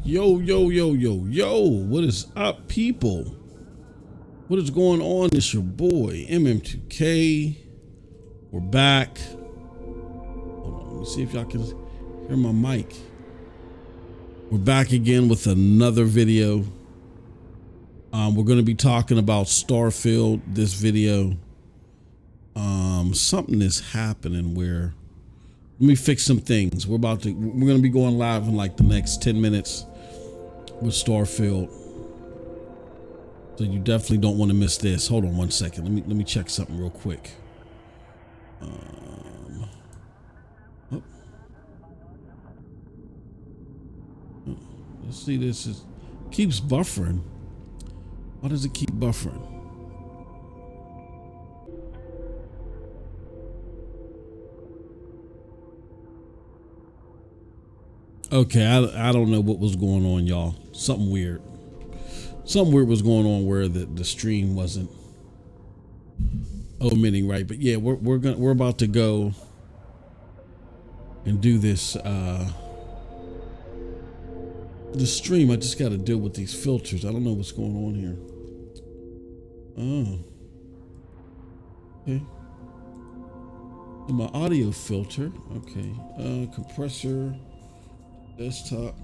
Yo, yo, yo, yo, yo. What is up, people? What is going on? It's your boy, MM2K. We're back. Hold on, let me see if y'all can hear my mic. We're back again with another video. We're going to be talking about Starfield this video. Something is happening where, let me fix some things. We're going to be going live in like the next 10 minutes with Starfield. So you definitely don't want to miss this. Hold on one second. Let me check something real quick. Let's see, this keeps buffering. Why does it keep buffering? Okay, I don't know what was going on, y'all. Something weird was going on where the stream wasn't omitting right. But yeah, we're about to go and do this the stream. I just got to deal with these filters. I don't know what's going on here. Oh, okay. My audio filter. Okay. Compressor. Desktop.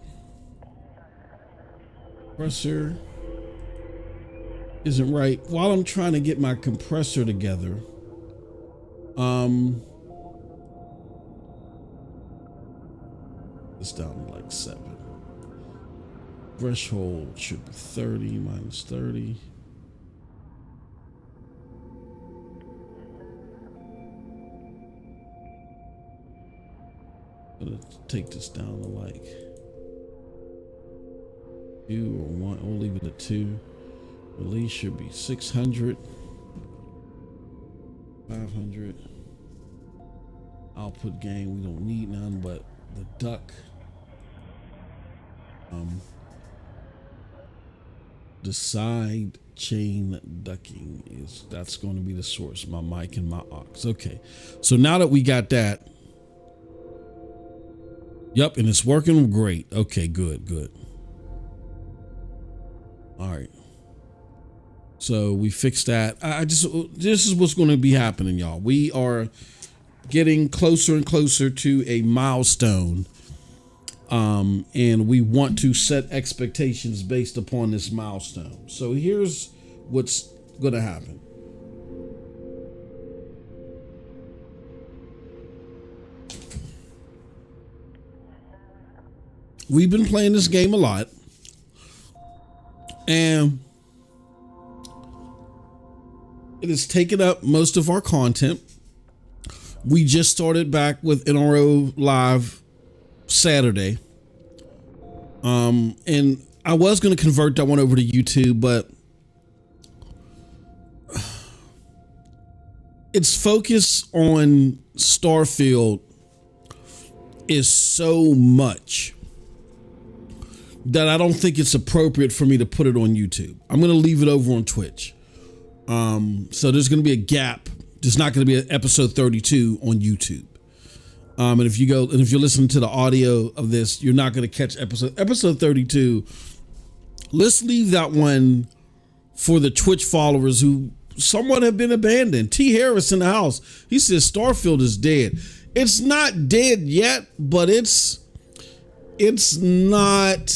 Compressor isn't right. While I'm trying to get my compressor together, it's down to like 7. Threshold should be 30 minus 30. I'm gonna take this down to like 2 or 1. We'll leave it at 2. Release should be 600, 500. Output gain, we don't need none, but the duck. The side chain ducking that's going to be the source, my mic and my aux. Okay, so now that we got that, yep, and it's working great. Okay, good. All right. So we fixed that. This is what's going to be happening, y'all. We are getting closer and closer to a milestone. And we want to set expectations based upon this milestone. So here's what's going to happen. We've been playing this game a lot, and it has taken up most of our content. We just started back with NRO Live Saturday. And I was going to convert that one over to YouTube, but its focus on Starfield is so much that I don't think it's appropriate for me to put it on YouTube. I'm going to leave it over on Twitch. So there's going to be a gap. There's not going to be an episode 32 on YouTube. And if you're listening to the audio of this, you're not going to catch episode 32. Let's leave that one for the Twitch followers who somewhat have been abandoned. T. Harris in the house. He says Starfield is dead. It's not dead yet, but it's not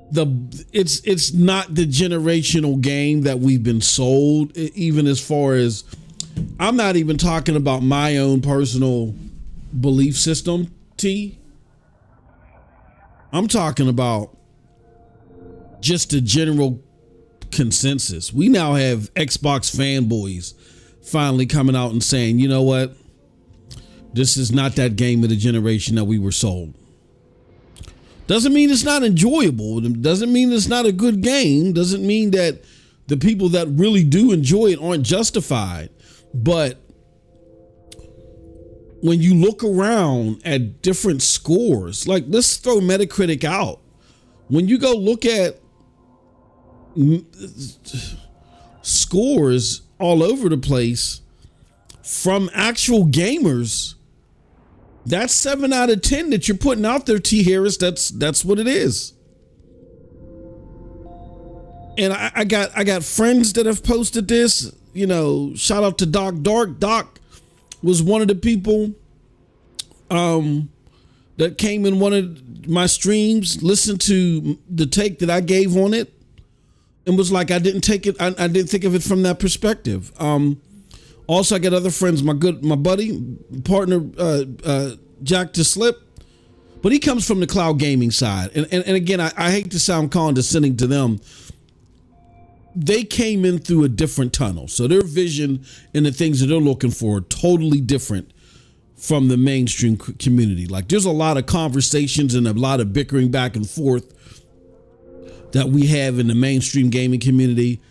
the generational game that we've been sold, even as far as, I'm not even talking about my own personal belief system, T. I'm talking about just a general consensus. We now have Xbox fanboys finally coming out and saying, you know what? This is not that game of the generation that we were sold. Doesn't mean it's not enjoyable. Doesn't mean it's not a good game. Doesn't mean that the people that really do enjoy it aren't justified. But when you look around at different scores, like let's throw Metacritic out. When you go look at scores all over the place from actual gamers, That's 7 out of 10 that you're putting out there, T. Harris. That's what it is. And I got friends that have posted this. You know, shout out to Doc Dark. Doc was one of the people that came in one of my streams, listened to the take that I gave on it, and was like, I didn't take it. I didn't think of it from that perspective. Also, I got other friends, my buddy, partner, Jack to Slip, but he comes from the cloud gaming side. And again, I hate to sound condescending to them. They came in through a different tunnel. So their vision and the things that they're looking for are totally different from the mainstream community. Like, there's a lot of conversations and a lot of bickering back and forth that we have in the mainstream gaming community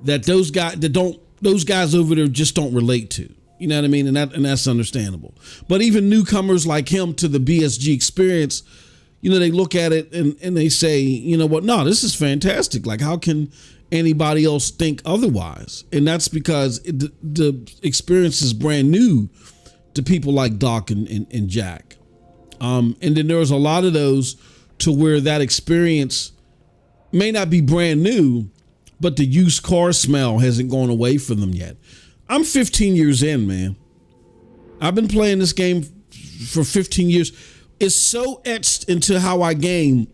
that those guys over there just don't relate to. You know what I mean? And that's understandable. But even newcomers like him to the BSG experience, you know, they look at it and they say, you know what? No, this is fantastic. Like, how can anybody else think otherwise? And that's because the experience is brand new to people like Doc and Jack. And then there's a lot of those to where that experience may not be brand new, but the used car smell hasn't gone away from them yet. I'm 15 years in, man. I've been playing this game for 15 years. It's so etched into how I game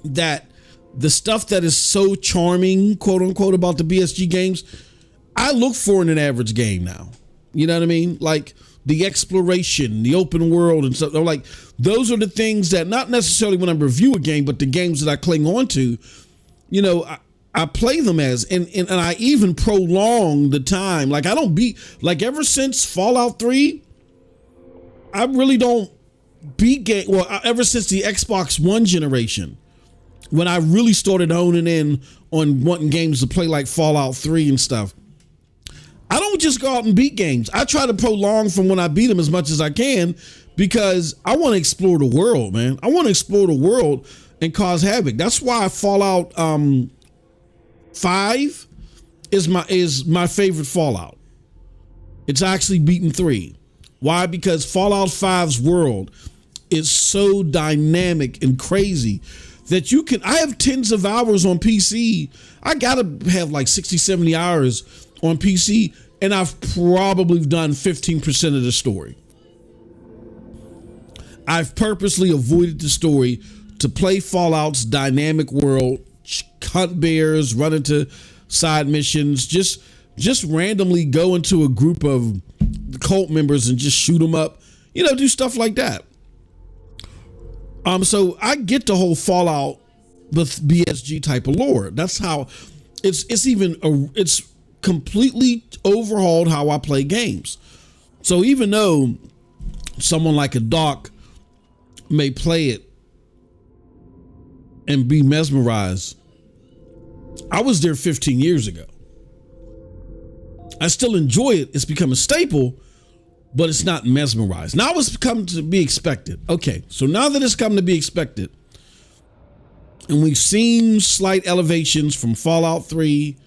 that the stuff that is so charming, quote unquote, about the BSG games, I look for in an average game now. You know what I mean? Like the exploration, the open world and stuff. Like, those are the things that, not necessarily when I review a game, but the games that I cling on to, you know, I play them as, and I even prolong the time. Like, I don't beat, like, ever since Fallout 3, I really don't beat game. Well, ever since the Xbox One generation, when I really started honing in on wanting games to play like Fallout 3 and stuff, I don't just go out and beat games. I try to prolong from when I beat them as much as I can, because I want to explore the world, man. I want to explore the world and cause havoc. That's why Fallout 5 is my favorite Fallout. It's actually beaten 3. Why? Because Fallout 5's world is so dynamic and crazy that I have tens of hours on PC. I gotta have like 60, 70 hours on PC, and I've probably done 15% of the story. I've purposely avoided the story to play Fallout's dynamic world, hunt bears, run into side missions, just randomly go into a group of cult members and just shoot them up, you know, do stuff like that. So I get the whole Fallout with BSG type of lore. That's how it's completely overhauled how I play games. So even though someone like a Doc may play it and be mesmerized, I was there 15 years ago. I still enjoy it. It's become a staple, but it's not mesmerized. Now it's come to be expected. Okay, so now that it's come to be expected, and we've seen slight elevations from Fallout 3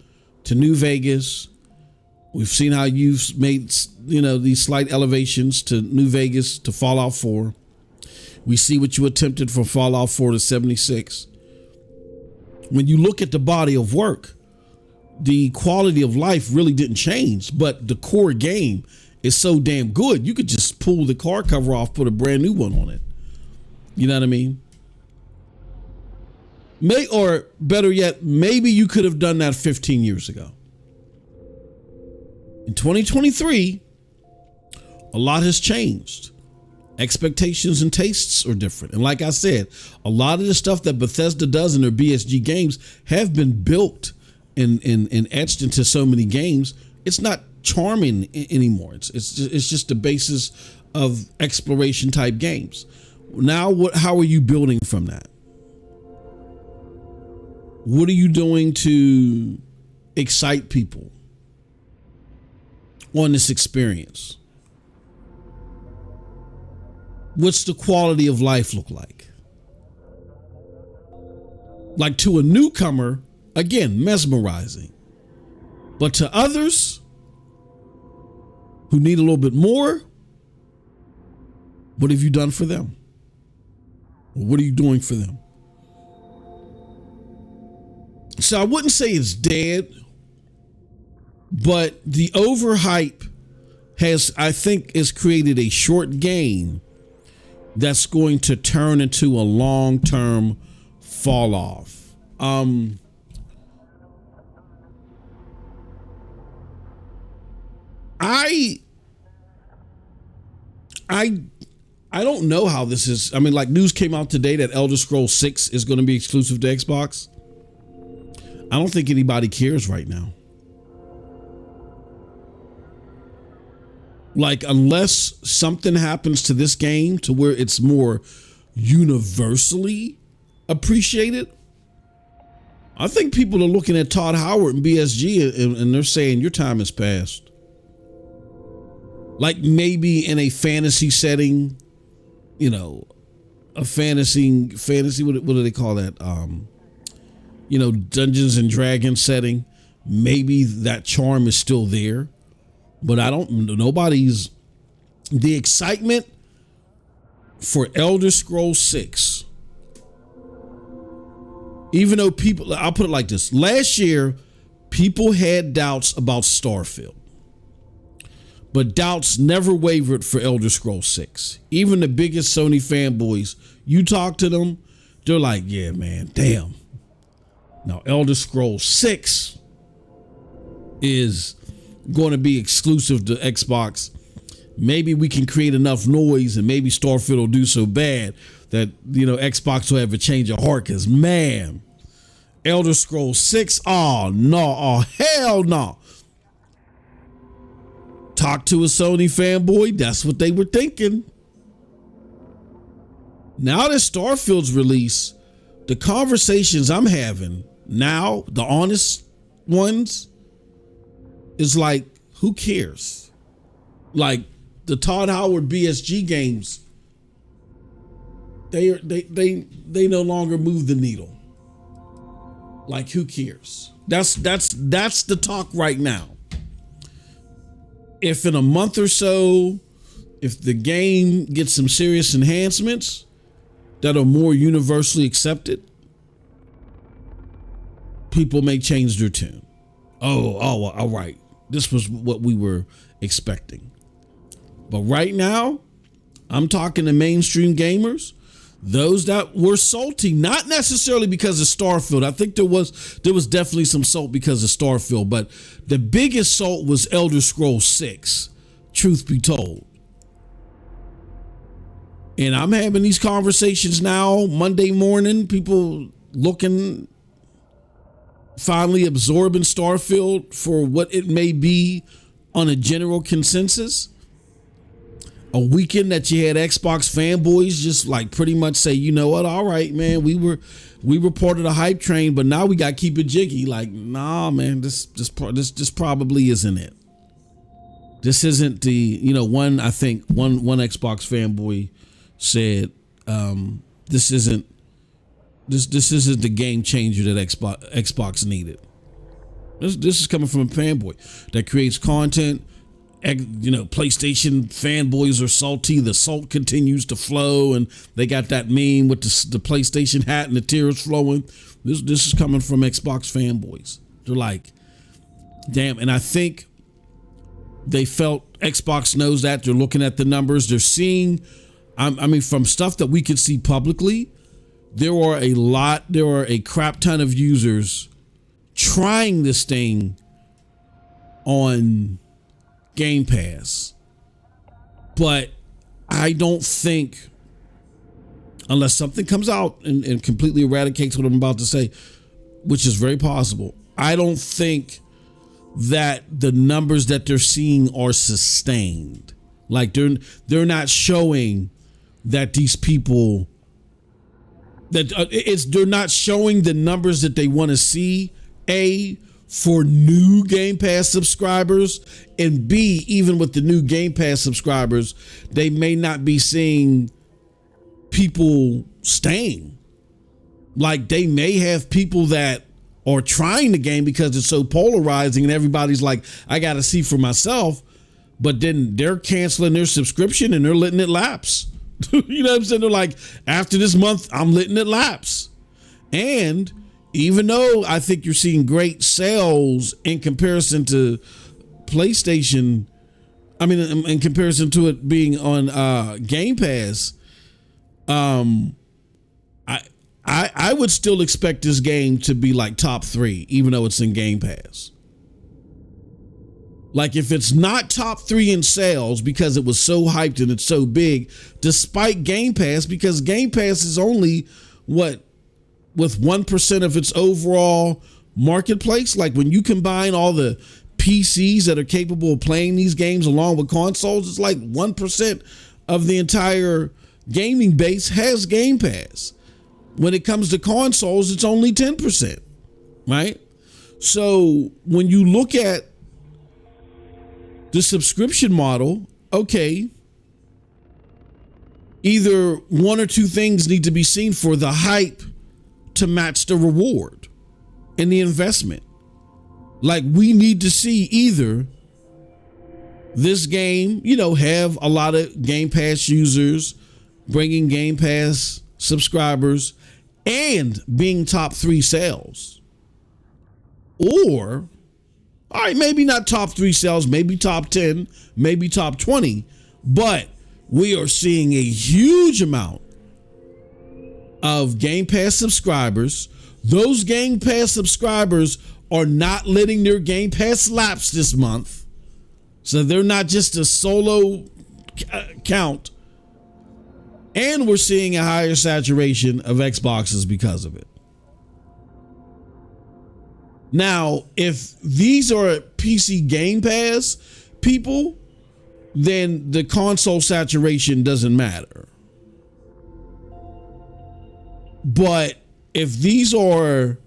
to New Vegas. We've seen how you've made, you know, these slight elevations to New Vegas to Fallout 4. We see what you attempted from Fallout 4 to 76. When you look at the body of work, the quality of life really didn't change, but the core game is so damn good. You could just pull the car cover off, put a brand new one on it. You know what I mean? Or better yet, maybe you could have done that 15 years ago. In 2023, a lot has changed. Expectations and tastes are different. And like I said, a lot of the stuff that Bethesda does in their BSG games have been built and etched into so many games. It's not charming anymore. It's just the basis of exploration type games. Now, how are you building from that? What are you doing to excite people on this experience? What's the quality of life look like? Like, to a newcomer, again, mesmerizing. But to others who need a little bit more, What have you done for them? What are you doing for them? So I wouldn't say it's dead, but the overhype I think, has created a short game that's going to turn into a long-term fall off. I don't know how this is. I mean, like, news came out today that Elder Scrolls 6 is going to be exclusive to Xbox. I don't think anybody cares right now. Like, unless something happens to this game to where it's more universally appreciated, I think people are looking at Todd Howard and BSG and they're saying your time has passed. Like, maybe in a fantasy setting, you know, a fantasy, what do they call that? You know, Dungeons and Dragons setting. Maybe that charm is still there. But the excitement for Elder Scrolls 6, even though I'll put it like this. Last year, people had doubts about Starfield, but doubts never wavered for Elder Scrolls 6. Even the biggest Sony fanboys, you talk to them, they're like, yeah, man, damn. Now, Elder Scrolls 6 is going to be exclusive to Xbox. Maybe we can create enough noise and maybe Starfield will do so bad that, you know, Xbox will have a change of heart. Because, man, Elder Scrolls 6, oh hell no. Talk to a Sony fanboy, that's what they were thinking. Now that Starfield's release, the conversations I'm having now, the honest ones, is like, who cares? Like, the Todd Howard BSG games, they no longer move the needle. Like, who cares? That's the talk right now. If in a month or so, if the game gets some serious enhancements that are more universally accepted, people may change their tune. Oh, all right. This was what we were expecting. But right now, I'm talking to mainstream gamers, those that were salty, not necessarily because of Starfield. I think there was definitely some salt because of Starfield, but the biggest salt was Elder Scrolls 6, truth be told. And I'm having these conversations now, Monday morning, people looking, finally absorbing Starfield for what it may be on a general consensus. A weekend that you had Xbox fanboys just like pretty much say, you know what, all right, man, we were part of the hype train, but now we got to keep it jiggy. Like, nah, man, this probably isn't it. This isn't the, you know, one Xbox fanboy said, this isn't the game changer that Xbox needed. This is coming from a fanboy that creates content. You know, PlayStation fanboys are salty. The salt continues to flow, and they got that meme with the PlayStation hat and the tears flowing. This is coming from Xbox fanboys. They're like, damn. And I think they felt Xbox knows that. They're looking at the numbers. They're seeing, I mean, from stuff that we could see publicly, there are a crap ton of users trying this thing on Game Pass. But I don't think, unless something comes out and completely eradicates what I'm about to say, which is very possible, I don't think that the numbers that they're seeing are sustained. Like, they're not showing that these people, that they're not showing the numbers that they want to see, A, for new Game Pass subscribers, and B, even with the new Game Pass subscribers, they may not be seeing people staying. Like, they may have people that are trying the game because it's so polarizing and everybody's like, I got to see for myself, but then they're canceling their subscription and they're letting it lapse You know what I'm saying? They're like, after this month, I'm letting it lapse. And even though I think you're seeing great sales in comparison to PlayStation, I mean, in comparison to it being on Game Pass, I would still expect this game to be like top 3, even though it's in Game Pass. Like, if it's not top 3 in sales because it was so hyped and it's so big, despite Game Pass, because Game Pass is only with 1% of its overall marketplace. Like, when you combine all the PCs that are capable of playing these games along with consoles, it's like 1% of the entire gaming base has Game Pass. When it comes to consoles, it's only 10%, right? So when you look at the subscription model, okay, either one or two things need to be seen for the hype to match the reward and the investment. Like, we need to see either this game, have a lot of Game Pass users, bringing Game Pass subscribers, and being top 3 sales. Or, all right, maybe not top 3 sales, maybe top 10, maybe top 20, but we are seeing a huge amount of Game Pass subscribers. Those Game Pass subscribers are not letting their Game Pass lapse this month. So they're not just a solo count. And we're seeing a higher saturation of Xboxes because of it. Now, if these are PC Game Pass people, then the console saturation doesn't matter. But if these are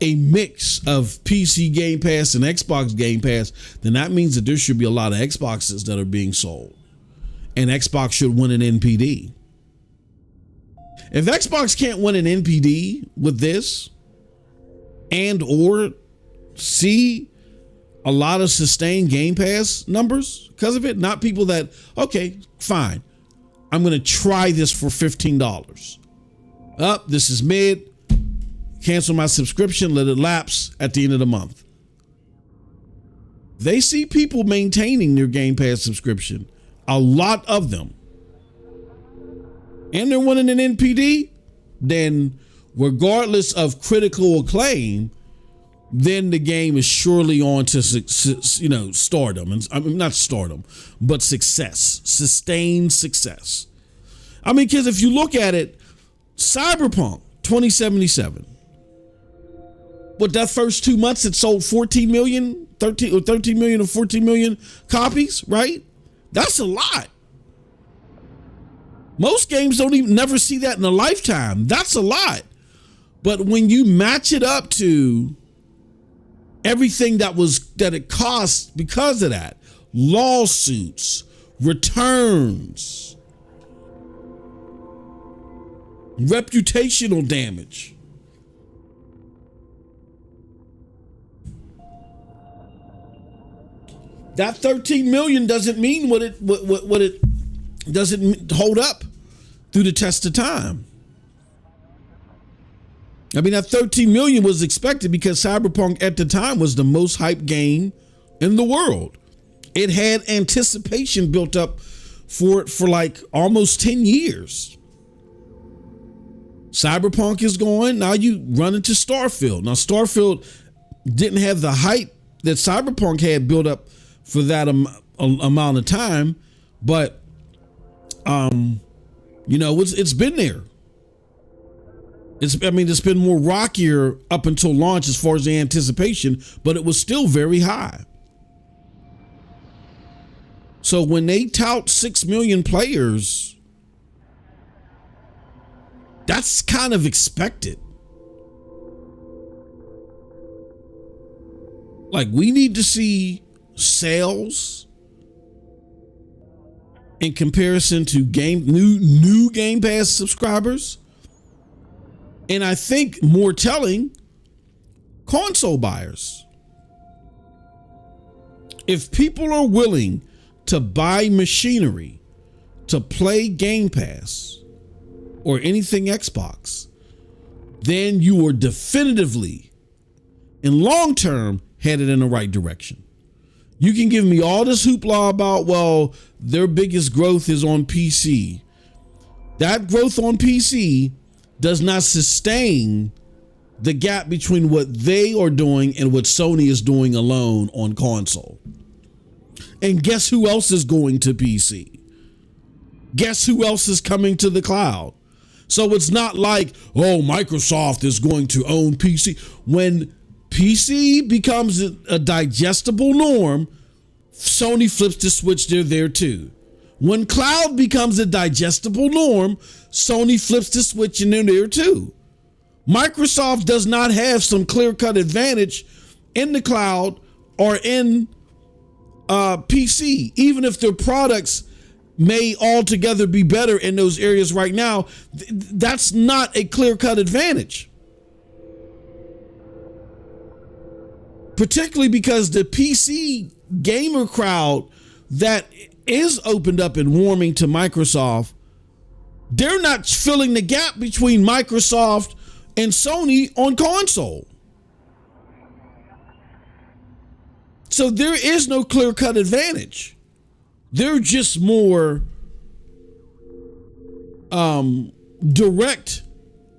a mix of PC Game Pass and Xbox Game Pass, then that means that there should be a lot of Xboxes that are being sold. And Xbox should win an NPD. If Xbox can't win an NPD with this, and or see a lot of sustained Game Pass numbers because of it, not people that, okay, fine, I'm going to try this for $15. This is mid, cancel my subscription, let it lapse at the end of the month. They see people maintaining their Game Pass subscription, a lot of them, and they're winning an NPD, then regardless of critical acclaim, then the game is surely on to stardom. And I mean, not stardom, but success, sustained success. I mean, because if you look at it, Cyberpunk 2077, what, that first 2 months it sold 13 million or 14 million copies, right? That's a lot. Most games don't even never see that in a lifetime. That's a lot. But when you match it up to everything that it cost because of that, lawsuits, returns, reputational damage, that 13 million doesn't mean what it doesn't hold up through the test of time. I mean, that 13 million was expected because Cyberpunk at the time was the most hyped game in the world. It had anticipation built up for it for like almost 10 years. Cyberpunk is going, now you run into Starfield. Now, Starfield didn't have the hype that Cyberpunk had built up for that amount of time, but it's been there. It's been more rockier up until launch as far as the anticipation, but it was still very high. So when they tout 6 million players, that's kind of expected. Like, we need to see sales in comparison to new Game Pass subscribers. And I think more telling, console buyers. If people are willing to buy machinery to play Game Pass or anything Xbox, then you are definitively, in long term, headed in the right direction. You can give me all this hoopla about, well, their biggest growth is on PC. That growth on PC does not sustain the gap between what they are doing and what Sony is doing alone on console. And guess who else is going to PC? Guess who else is coming to the cloud? So it's not like, oh, Microsoft is going to own PC. When PC becomes a digestible norm, Sony flips the switch, they're there too. When cloud becomes a digestible norm, Sony flips the switch and they're there too. Microsoft does not have some clear-cut advantage in the cloud or in PC, even if their products may altogether be better in those areas right now. That's not a clear-cut advantage. Particularly because the PC gamer crowd that is opened up and warming to Microsoft, they're not filling the gap between Microsoft and Sony on console. So there is no clear-cut advantage. They're just more direct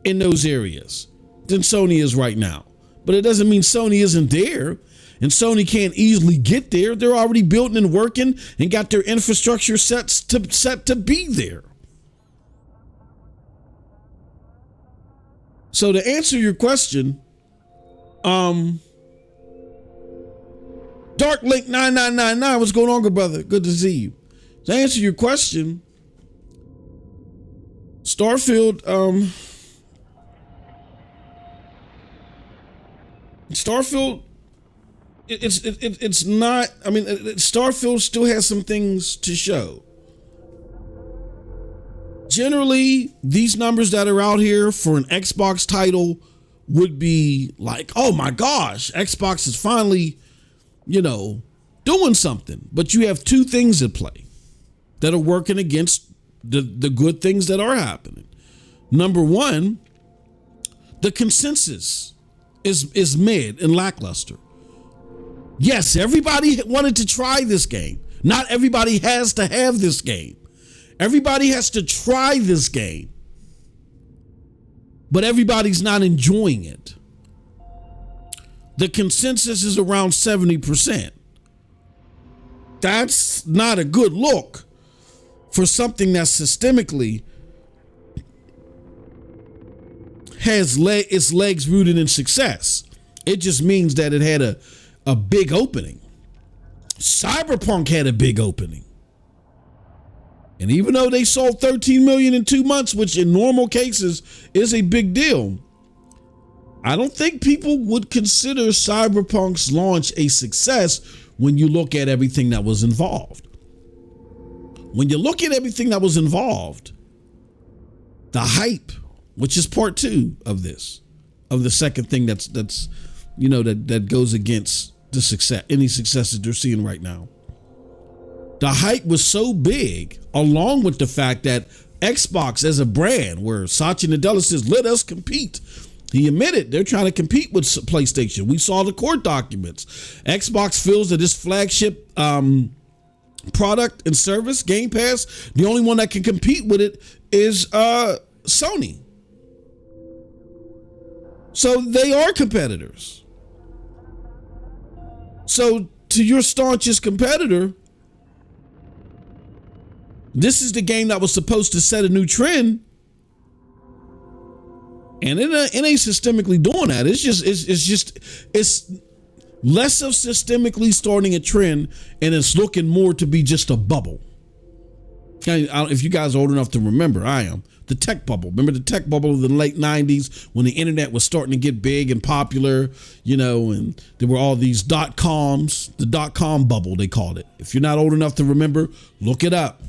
in those areas than Sony is right now. But it doesn't mean Sony isn't there and Sony can't easily get there. They're already built and working and got their infrastructure set to be there. So to answer your question, Dark Link 9999, what's going on, good brother? Good to see you. To answer your question, Starfield, it's not. I mean, Starfield still has some things to show. Generally, these numbers that are out here for an Xbox title would be like, oh my gosh, Xbox is finally, doing something. But you have two things at play that are working against the good things that are happening. Number one, the consensus is mid and lackluster. Yes, everybody wanted to try this game. Not everybody has to have this game. Everybody has to try this game, but everybody's not enjoying it. The consensus is around 70%. That's not a good look for something that systemically has its legs rooted in success. It just means that it had a big opening. Cyberpunk had a big opening. And even though they sold 13 million in 2 months, which in normal cases is a big deal, I don't think people would consider Cyberpunk's launch a success when you look at everything that was involved. When you look at everything that was involved, the hype, which is part two of this, of the second thing that goes against the success, any success that they're seeing right now. The hype was so big, along with the fact that Xbox as a brand, where Satya Nadella says, let us compete. He admitted they're trying to compete with PlayStation. We saw the court documents. Xbox feels that its flagship product and service, Game Pass, the only one that can compete with it is Sony. So they are competitors. So to your staunchest competitor, this is the game that was supposed to set a new trend, and it ain't systemically doing that. It's less of systemically starting a trend, and it's looking more to be just a bubble. If you guys are old enough to remember, I am. The tech bubble. Remember the tech bubble of the late 90s when the internet was starting to get big and popular, and there were all these .coms, the .com bubble, they called it. If you're not old enough to remember, look it up.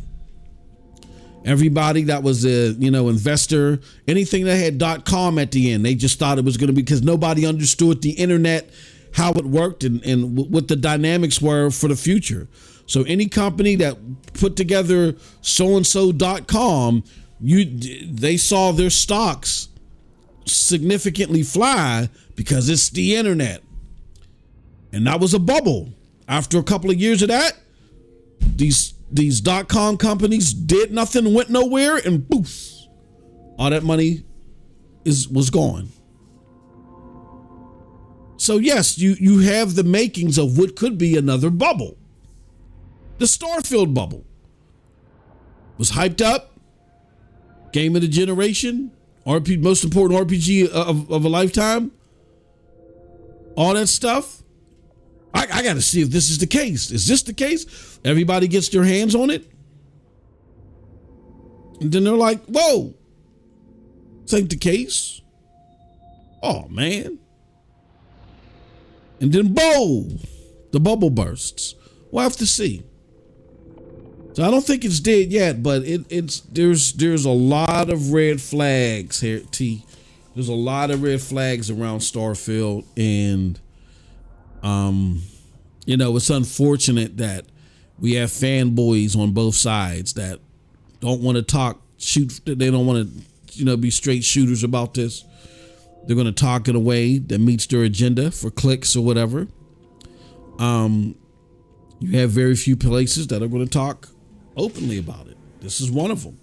Everybody that was a investor, anything that had .com at the end, they just thought it was going to be, because nobody understood the internet how it worked and what the dynamics were for the future. So any company that put together soandso.com, they saw their stocks significantly fly because it's the internet. And that was a bubble. After a couple of years of that, these .com companies did nothing, went nowhere, and poof, all that money was gone. So yes, you have the makings of what could be another bubble. The Starfield bubble was hyped up, game of the generation, most important RPG of a lifetime, all that stuff. I got to see if this is the case. Is this the case? Everybody gets their hands on it, and then they're like, "Whoa, this ain't the case." Oh man. And then, boom, the bubble bursts. We'll have to see. So I don't think it's dead yet, but there's a lot of red flags here, T. There's a lot of red flags around Starfield, and it's unfortunate that we have fanboys on both sides that don't want to talk, they don't want to, be straight shooters about this. They're going to talk in a way that meets their agenda for clicks or whatever. You have very few places that are going to talk openly about it. This is one of them.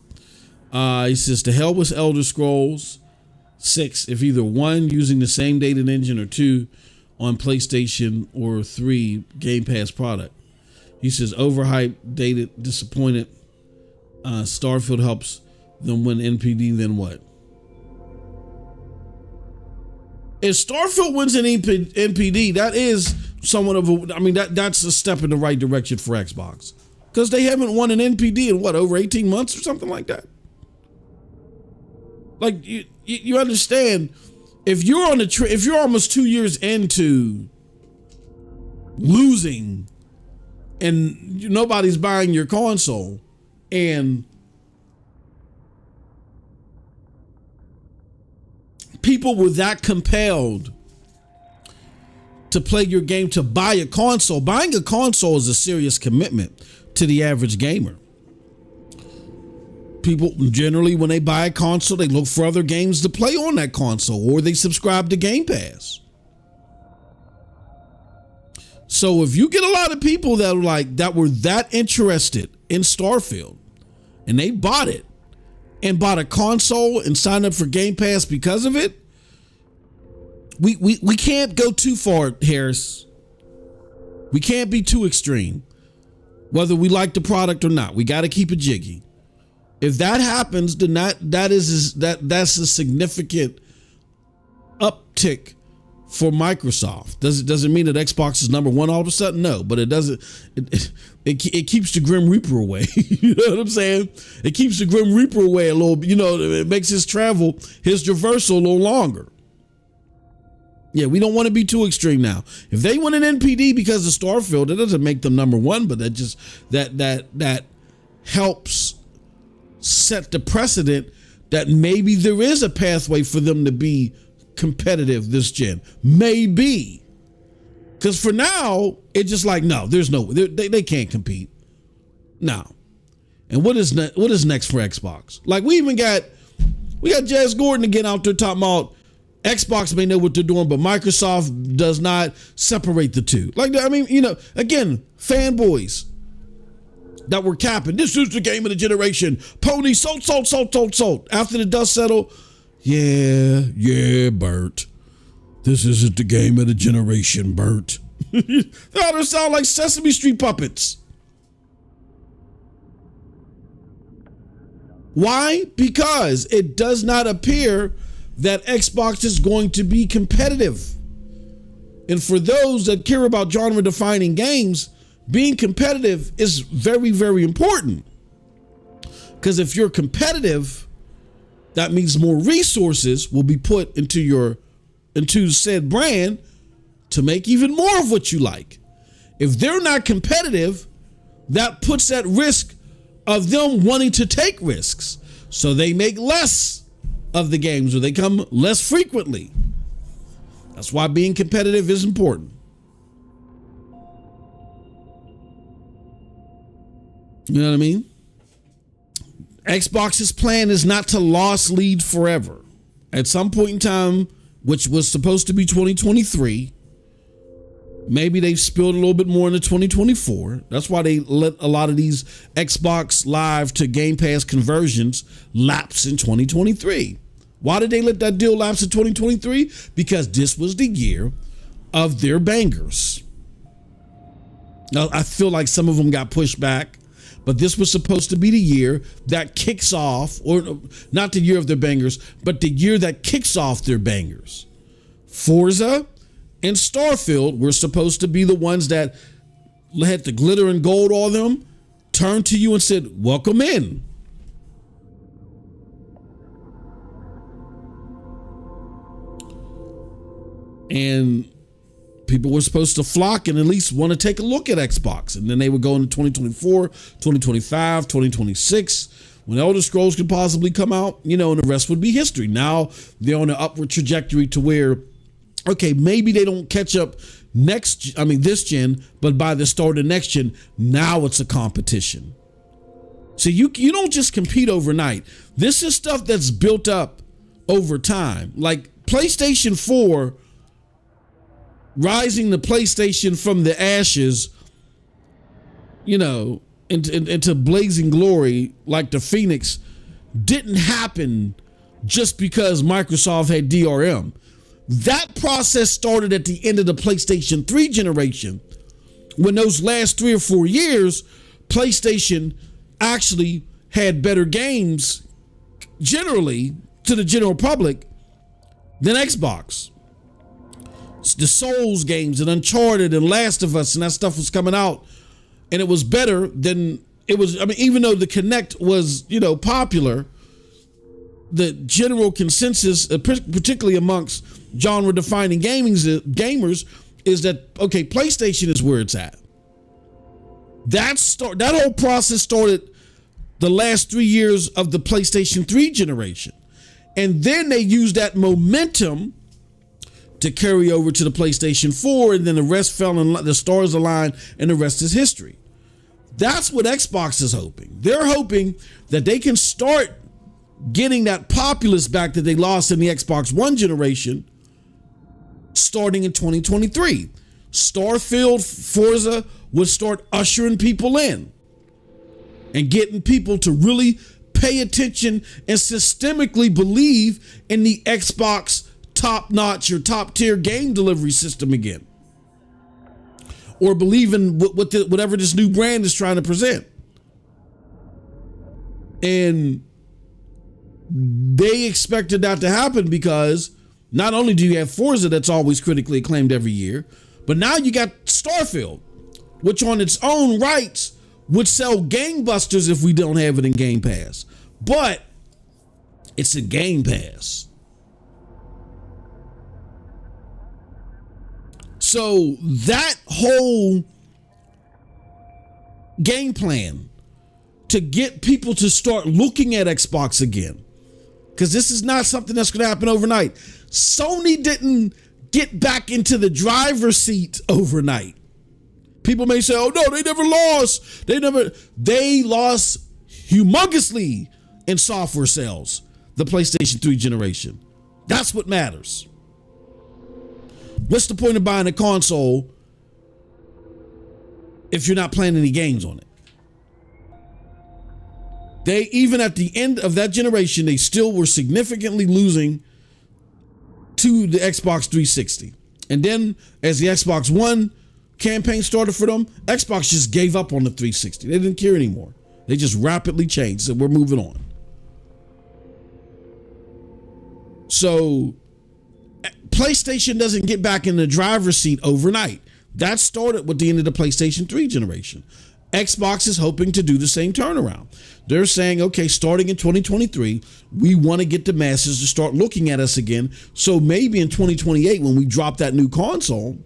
He says, to hell with Elder Scrolls 6, if either 1, using the same dated engine, or 2, on PlayStation or 3 Gamepass product. He says, overhyped, dated, disappointed. Starfield helps them win NPD, then what? If Starfield wins an NPD, that is somewhat of that's a step in the right direction for Xbox, because they haven't won an NPD in over 18 months or something like that. Like you understand, if you're on if you're almost 2 years into losing and nobody's buying your console, and people were that compelled to play your game to buy a console. Buying a console is a serious commitment to the average gamer. People generally, when they buy a console, they look for other games to play on that console, or they subscribe to Game Pass. So if you get a lot of people that were that interested in Starfield, and they bought it, and bought a console and signed up for Game Pass because of it, we can't go too far, Harris. We can't be too extreme, whether we like the product or not. We got to keep it jiggy. If that happens, then that's a significant uptick for Microsoft. Does it mean that Xbox is number one all of a sudden? No, but it doesn't. It keeps the Grim Reaper away. You know what I'm saying? It keeps the Grim Reaper away a little. It makes his traversal a little longer. Yeah, we don't want to be too extreme now. If they win an NPD because of Starfield, it doesn't make them number one, but that helps set the precedent that maybe there is a pathway for them to be competitive this gen. Maybe. Because for now, it's just like, no, there's no, they can't compete. No. And what is next for Xbox? Like, we got Jazz Gordon again out there talking about Xbox may know what they're doing, but Microsoft does not separate the two. Again, fanboys that were capping, this is the game of the generation. Pony, sold. After the dust settled, yeah, Bert. This isn't the game of the generation, Bert. They ought to sound like Sesame Street puppets. Why? Because it does not appear that Xbox is going to be competitive. And for those that care about genre-defining games, being competitive is very, very important. Because if you're competitive, that means more resources will be put into said brand to make even more of what you like. If they're not competitive, that puts at risk of them wanting to take risks. So they make less of the games, or they come less frequently. That's why being competitive is important. You know what I mean? Xbox's plan is not to loss lead forever. At some point in time, which was supposed to be 2023, maybe they've spilled a little bit more into 2024. That's why they let a lot of these Xbox Live to Game Pass conversions lapse in 2023. Why did they let that deal lapse in 2023? Because this was the year of their bangers. Now, I feel like some of them got pushed back, but this was supposed to be the year that kicks off, or not the year of their bangers, but the year that kicks off their bangers. Forza and Starfield were supposed to be the ones that had the glitter and gold on them, turned to you and said, welcome in. And people were supposed to flock and at least want to take a look at Xbox. And then they would go into 2024, 2025, 2026, when Elder Scrolls could possibly come out, and the rest would be history. Now they're on an upward trajectory to where, okay, maybe they don't catch up this gen, but by the start of next gen, now it's a competition. So you don't just compete overnight. This is stuff that's built up over time. Like PlayStation 4 rising the PlayStation from the ashes, into blazing glory like the Phoenix didn't happen just because Microsoft had DRM. That process started at the end of the PlayStation 3 generation, when those last 3 or 4 years, PlayStation actually had better games generally to the general public than Xbox. The Souls games and Uncharted and Last of Us and that stuff was coming out, and it was better than it was. Even though the Kinect was, popular, the general consensus, particularly amongst genre-defining gamers, is that, okay, PlayStation is where it's at. That whole process started the last 3 years of the PlayStation 3 generation, and then they used that momentum to carry over to the PlayStation 4, and then the rest fell in, the stars aligned, and the rest is history. That's what Xbox is hoping. They're hoping that they can start getting that populace back that they lost in the Xbox One generation starting in 2023. Starfield, Forza would start ushering people in and getting people to really pay attention and systemically believe in the Xbox top-notch or top-tier game delivery system again, or believe in whatever this new brand is trying to present. And they expected that to happen because not only do you have Forza that's always critically acclaimed every year, but now you got Starfield, which on its own rights would sell gangbusters if we don't have it in Game Pass. But it's in Game Pass. So that whole game plan to get people to start looking at Xbox again, because this is not something that's going to happen overnight. Sony didn't get back into the driver's seat overnight. People may say, oh no, they never lost. They lost humongously in software sales, the PlayStation 3 generation. That's what matters. What's the point of buying a console if you're not playing any games on it? They, even at the end of that generation, they still were significantly losing to the Xbox 360. And then as the Xbox One campaign started for them, Xbox just gave up on the 360. They didn't care anymore. They just rapidly changed. So we're moving on. So PlayStation doesn't get back in the driver's seat overnight. That started with the end of the PlayStation 3 generation. Xbox is hoping to do the same turnaround. They're saying, okay, starting in 2023, we want to get the masses to start looking at us again. So maybe in 2028, when we drop that new console,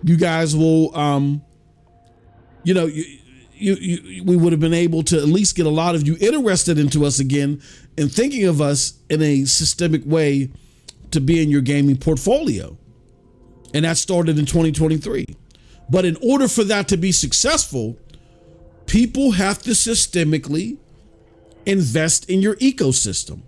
you guys will, we would have been able to at least get a lot of you interested into us again and thinking of us in a systemic way to be in your gaming portfolio. And that started in 2023. But in order for that to be successful, people have to systemically invest in your ecosystem.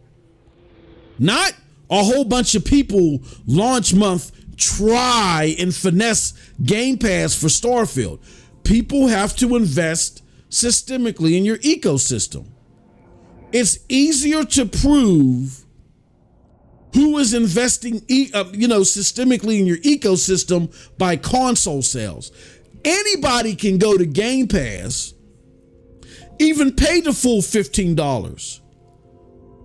Not a whole bunch of people launch month try and finesse Game Pass for Starfield. People have to invest systemically in your ecosystem. It's easier to prove who is investing systemically in your ecosystem by console sales. Anybody can go to Game Pass, even pay the full $15,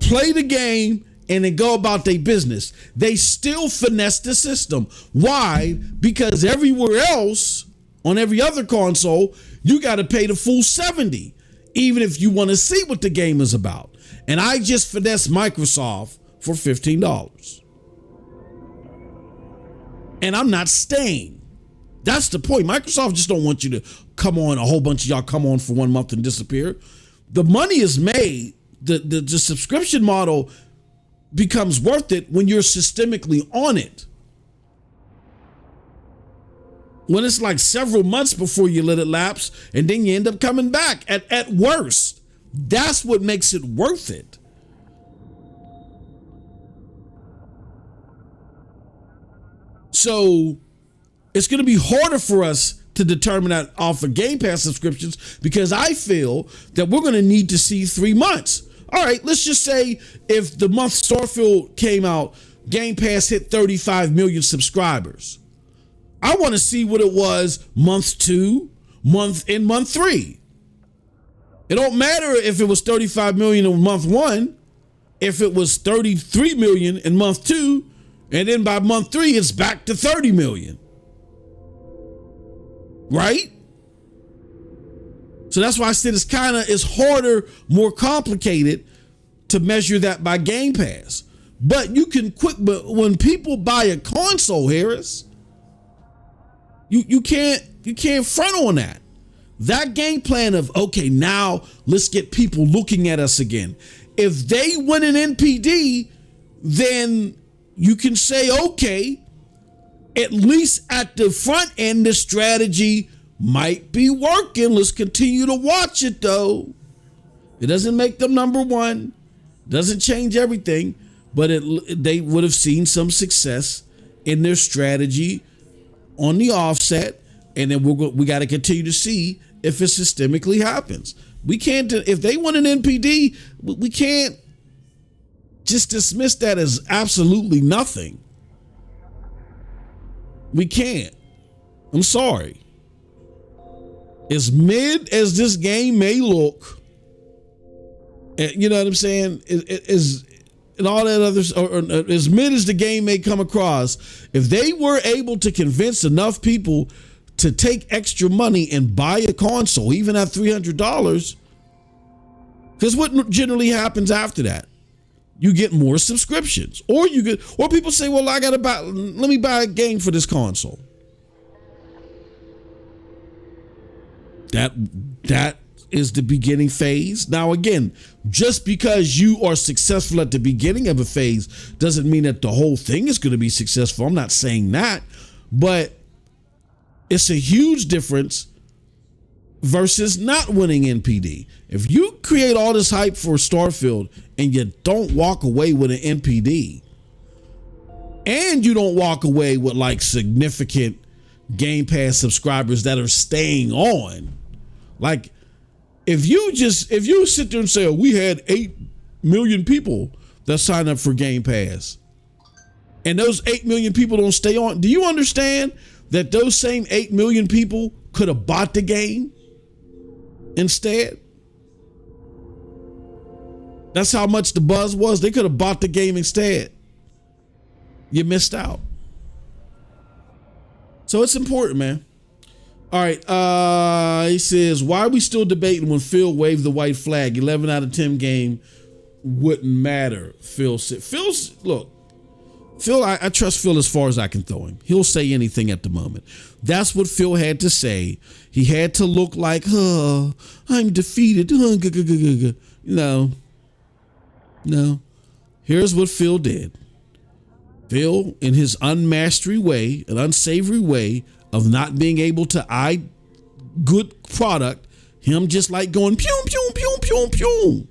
play the game, and then go about their business. They still finesse the system. Why? Because everywhere else, on every other console, you got to pay the full $70, even if you want to see what the game is about. And I just finesse Microsoft for $15. And I'm not staying. That's the point. Microsoft just don't want you to come on, a whole bunch of y'all come on for 1 month and disappear. The money is made. The subscription model becomes worth it when you're systemically on it. When it's like several months before you let it lapse, and then you end up coming back at worst. That's what makes it worth it. So it's going to be harder for us to determine that off of Game Pass subscriptions, because I feel that we're going to need to see 3 months. All right, let's just say if the month Starfield came out, Game Pass hit 35 million subscribers. I want to see what it was month 2, month 3. It don't matter if it was 35 million in month 1, if it was 33 million in month 2, and then by month 3, it's back to 30 million. Right? So that's why I said it's harder, more complicated to measure that by Game Pass. But you can but when people buy a console, Harris, you can't front on that. That game plan of, okay, now let's get people looking at us again. If they win an NPD, then you can say, okay, at least at the front end, the strategy might be working. Let's continue to watch it, though. It doesn't make them number one, doesn't change everything, but they would have seen some success in their strategy on the offset, and then we got to continue to see if it systemically happens. We can't, if they want an NPD, we can't just dismiss that as absolutely nothing. We can't. I'm sorry. As mid as this game may look, you know what I'm saying, is and all that other, or as mid as the game may come across, if they were able to convince enough people to take extra money and buy a console, even at $300, because what generally happens after that? You get more subscriptions, or people say, well, let me buy a game for this console. That is the beginning phase. Now, again, just because you are successful at the beginning of a phase doesn't mean that the whole thing is going to be successful. I'm not saying that, but it's a huge difference versus not winning NPD. If you create all this hype for Starfield and you don't walk away with an NPD, and you don't walk away with like significant Game Pass subscribers that are staying on, like if you sit there and say, oh, we had 8 million people that signed up for Game Pass, and those 8 million people don't stay on, do you understand that those same 8 million people could have bought the game instead? That's how much the buzz was. They could have bought the game instead. You missed out. So it's important, man. All right. He says, why are we still debating when Phil waved the white flag? 11 out of 10 game wouldn't matter. Phil said, Phil, I trust Phil as far as I can throw him. He'll say anything at the moment. That's what Phil had to say. He had to look like, I'm defeated. No. Here's what Phil did. Phil, in his unmastery way, an unsavory way of not being able to eye good product, Him just like going pew, pew, pew, pew, pew.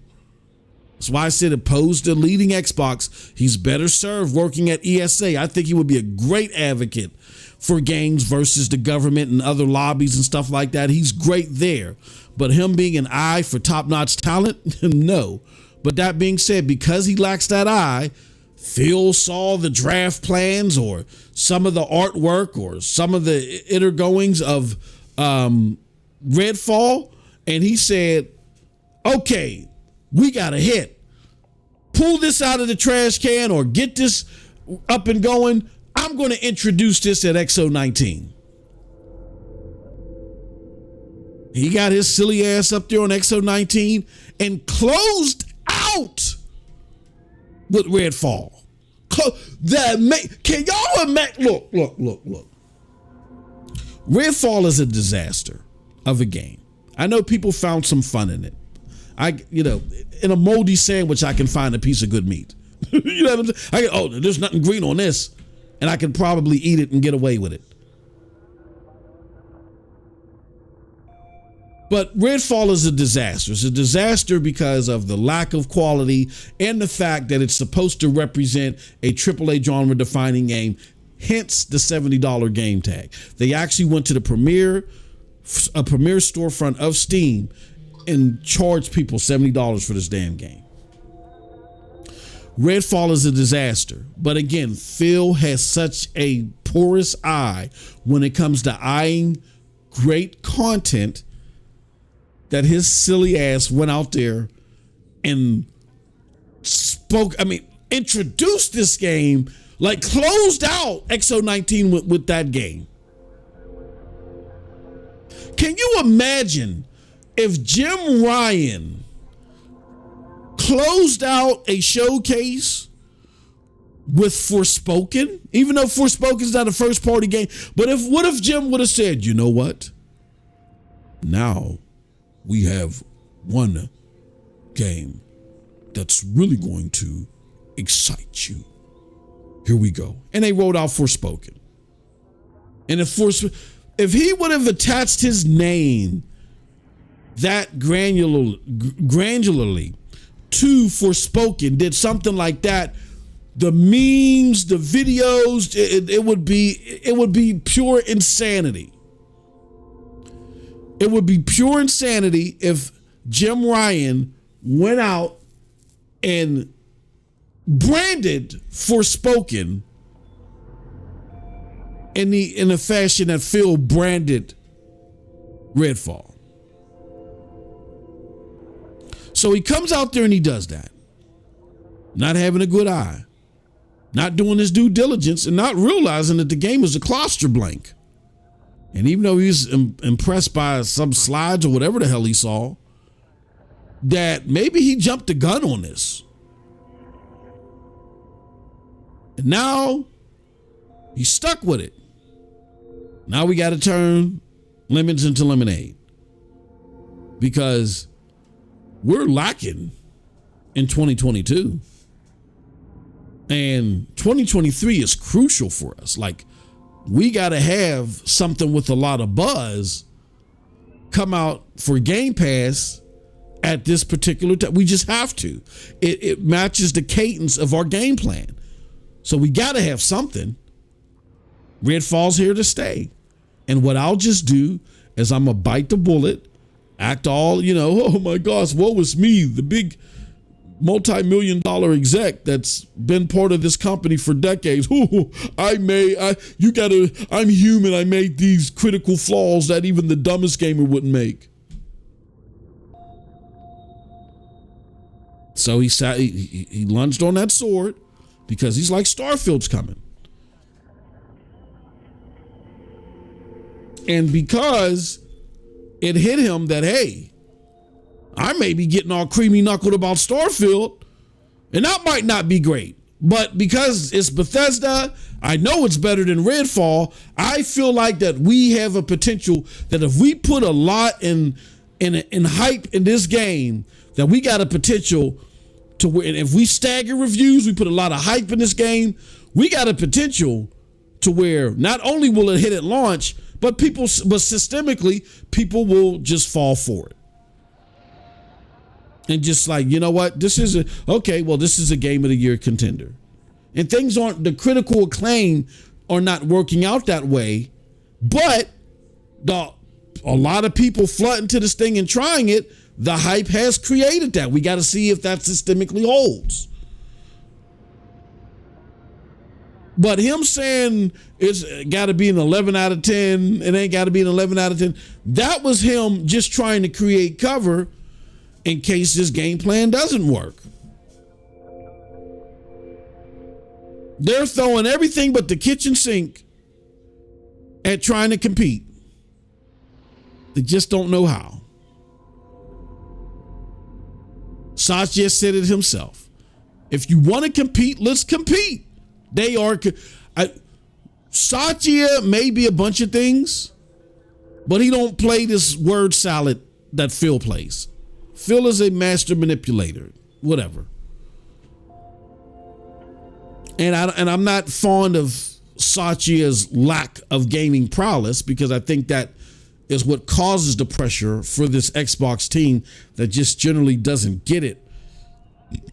That's why I said opposed to leading Xbox, he's better served working at ESA. I think he would be a great advocate for games versus the government and other lobbies and stuff like that. He's great there. But him being an eye for top-notch talent, no. But that being said, because he lacks that eye, Phil saw the draft plans or some of the artwork or some of the inner goings of Redfall, and he said, okay, we got a hit. Pull this out of the trash can or get this up and going. I'm going to introduce this at XO19. He got his silly ass up there on XO19 and closed out with Redfall. Can y'all imagine? Look. Redfall is a disaster of a game. I know people found some fun in it. In a moldy sandwich, I can find a piece of good meat. You know what I'm saying? There's nothing green on this, and I can probably eat it and get away with it. But Redfall is a disaster. It's a disaster because of the lack of quality and the fact that it's supposed to represent a AAA genre-defining game, hence the $70 game tag. They actually went to a premier storefront of Steam and charged people $70 for this damn game. Redfall is a disaster. But again, Phil has such a porous eye when it comes to eyeing great content that his silly ass went out there and introduced this game, like closed out XO19 with that game. Can you imagine if Jim Ryan closed out a showcase with Forspoken, even though Forspoken is not a first party game, but what if Jim would have said, you know what? Now we have one game that's really going to excite you. Here we go. And they rolled out Forspoken. And if he would have attached his name that granularly to Forspoken, did something like that, the memes, the videos, it would be pure insanity. It would be pure insanity if Jim Ryan went out and branded Forspoken in the fashion that Phil branded Redfall. So he comes out there and he does that. Not having a good eye. Not doing his due diligence and not realizing that the game is a cluster blank. And even though he's impressed by some slides or whatever the hell he saw, that maybe he jumped the gun on this. And now he's stuck with it. Now we got to turn lemons into lemonade. Because we're lacking in 2022. And 2023 is crucial for us. Like, we got to have something with a lot of buzz come out for Gamepass at this particular time. We just have to. It matches the cadence of our game plan. So we got to have something. Redfall's here to stay. And what I'll just do is I'm going to bite the bullet, act all, oh my gosh, woe is me, the big multi-million-dollar exec that's been part of this company for decades. I'm human. I made these critical flaws that even the dumbest gamer wouldn't make. So he lunged on that sword because he's like, Starfield's coming. And because it hit him that, hey, I may be getting all creamy knuckled about Starfield, and that might not be great. But because it's Bethesda, I know it's better than Redfall. I feel like that we have a potential that if we put a lot in hype in this game, that we got a potential to where, and if we stagger reviews, we put a lot of hype in this game, we got a potential to where not only will it hit at launch, but systemically, people will just fall for it. and just like, you know what, this is a game of the year contender. And things aren't, the critical acclaim are not working out that way, but a lot of people flooding to this thing and trying it, the hype has created that. We got to see if that systemically holds. But him saying it's got to be an 11 out of 10, it ain't got to be an 11 out of 10, that was him just trying to create cover in case this game plan doesn't work. They're throwing everything but the kitchen sink at trying to compete. They just don't know how. Satya said it himself. If you want to compete, let's compete. They are. Satya may be a bunch of things, but he don't play this word salad that Phil plays. Phil is a master manipulator, whatever. And I'm not fond of Satya's lack of gaming prowess, because I think that is what causes the pressure for this Xbox team that just generally doesn't get it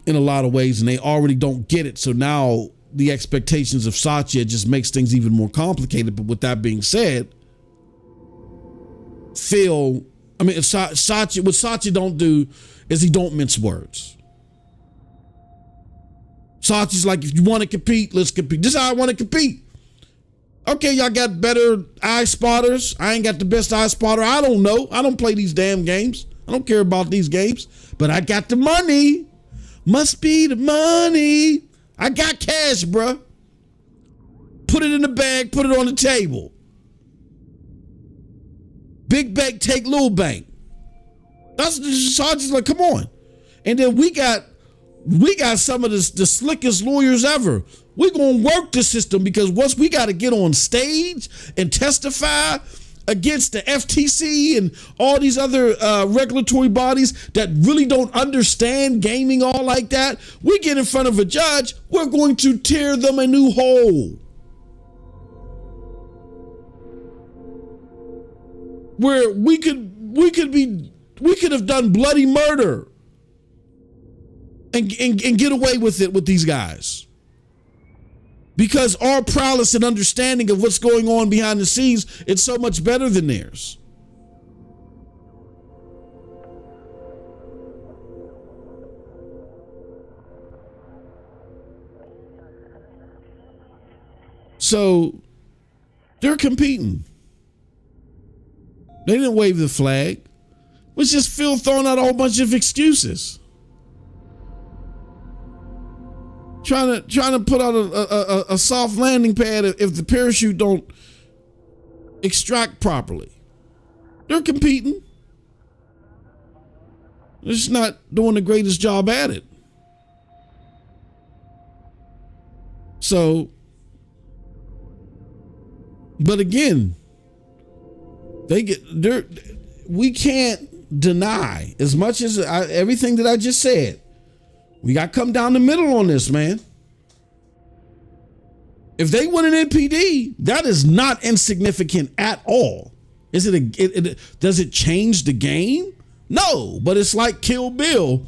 in a lot of ways, and they already don't get it. So now the expectations of Satya just makes things even more complicated. But with that being said, Satya, what Satya don't do is he don't mince words. Satya's like, if you want to compete, let's compete. This is how I want to compete. Okay, y'all got better eye spotters. I ain't got the best eye spotter. I don't know. I don't play these damn games. I don't care about these games. But I got the money. Must be the money. I got cash, bruh. Put it in the bag. Put it on the table. Big bank take little bank. That's Satya's like, come on. And then we got some of the slickest lawyers ever. We're going to work the system, because once we got to get on stage and testify against the FTC and all these other regulatory bodies that really don't understand gaming all like that, we get in front of a judge, we're going to tear them a new hole. Where we could have done bloody murder and get away with it with these guys. Because our prowess and understanding of what's going on behind the scenes is so much better than theirs. So they're competing. They didn't wave the flag. It was just Phil throwing out a whole bunch of excuses. Trying to put out a soft landing pad if the parachute don't extract properly. They're competing. They're just not doing the greatest job at it. So, but again, we can't deny, as much as everything that I just said. We got to come down the middle on this, man. If they win an NPD, that is not insignificant at all. Does it change the game? No, but it's like Kill Bill.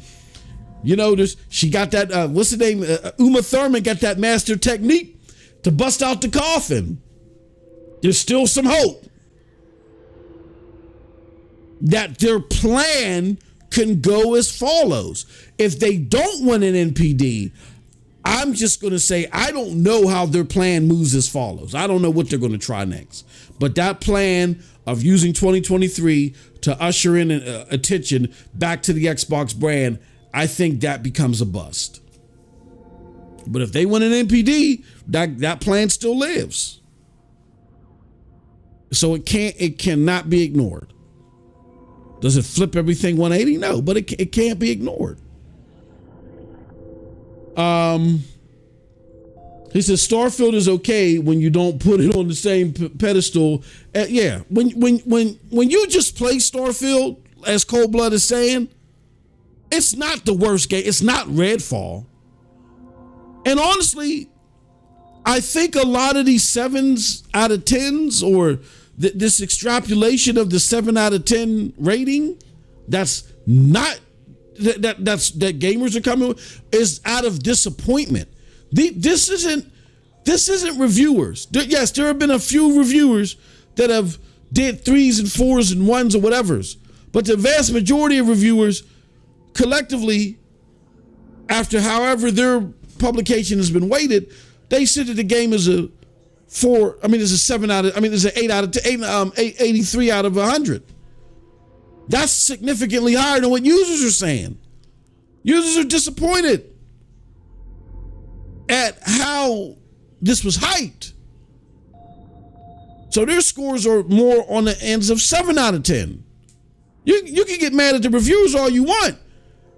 You know, she got that, what's the name? Uma Thurman got that master technique to bust out the coffin. There's still some hope that their plan can go as follows. If they don't win an NPD, I'm just going to say I don't know how their plan moves as follows. I don't know what they're going to try next. But that plan of using 2023 to usher in attention back to the Xbox brand, I think that becomes a bust. But if they win an NPD, that plan still lives. So it cannot be ignored. Does it flip everything 180? No, but it can't be ignored. He says Starfield is okay when you don't put it on the same pedestal. Yeah, when you just play Starfield, as Cold Blood is saying, it's not the worst game. It's not Redfall. And honestly, I think a lot of these 7s out of 10s, or this extrapolation of the 7 out of 10 rating, that's not that gamers are coming with is out of disappointment. This isn't reviewers. Yes, there have been a few reviewers that have did 3s and 4s and 1s or whatever's, but the vast majority of reviewers collectively, after however their publication has been weighted, they said that the game is a 4. I mean, it's a 7 out of. I mean, it's an 8 out of 83 out of 100. That's significantly higher than what users are saying. Users are disappointed at how this was hyped. So their scores are more on the ends of 7 out of 10. You can get mad at the reviewers all you want.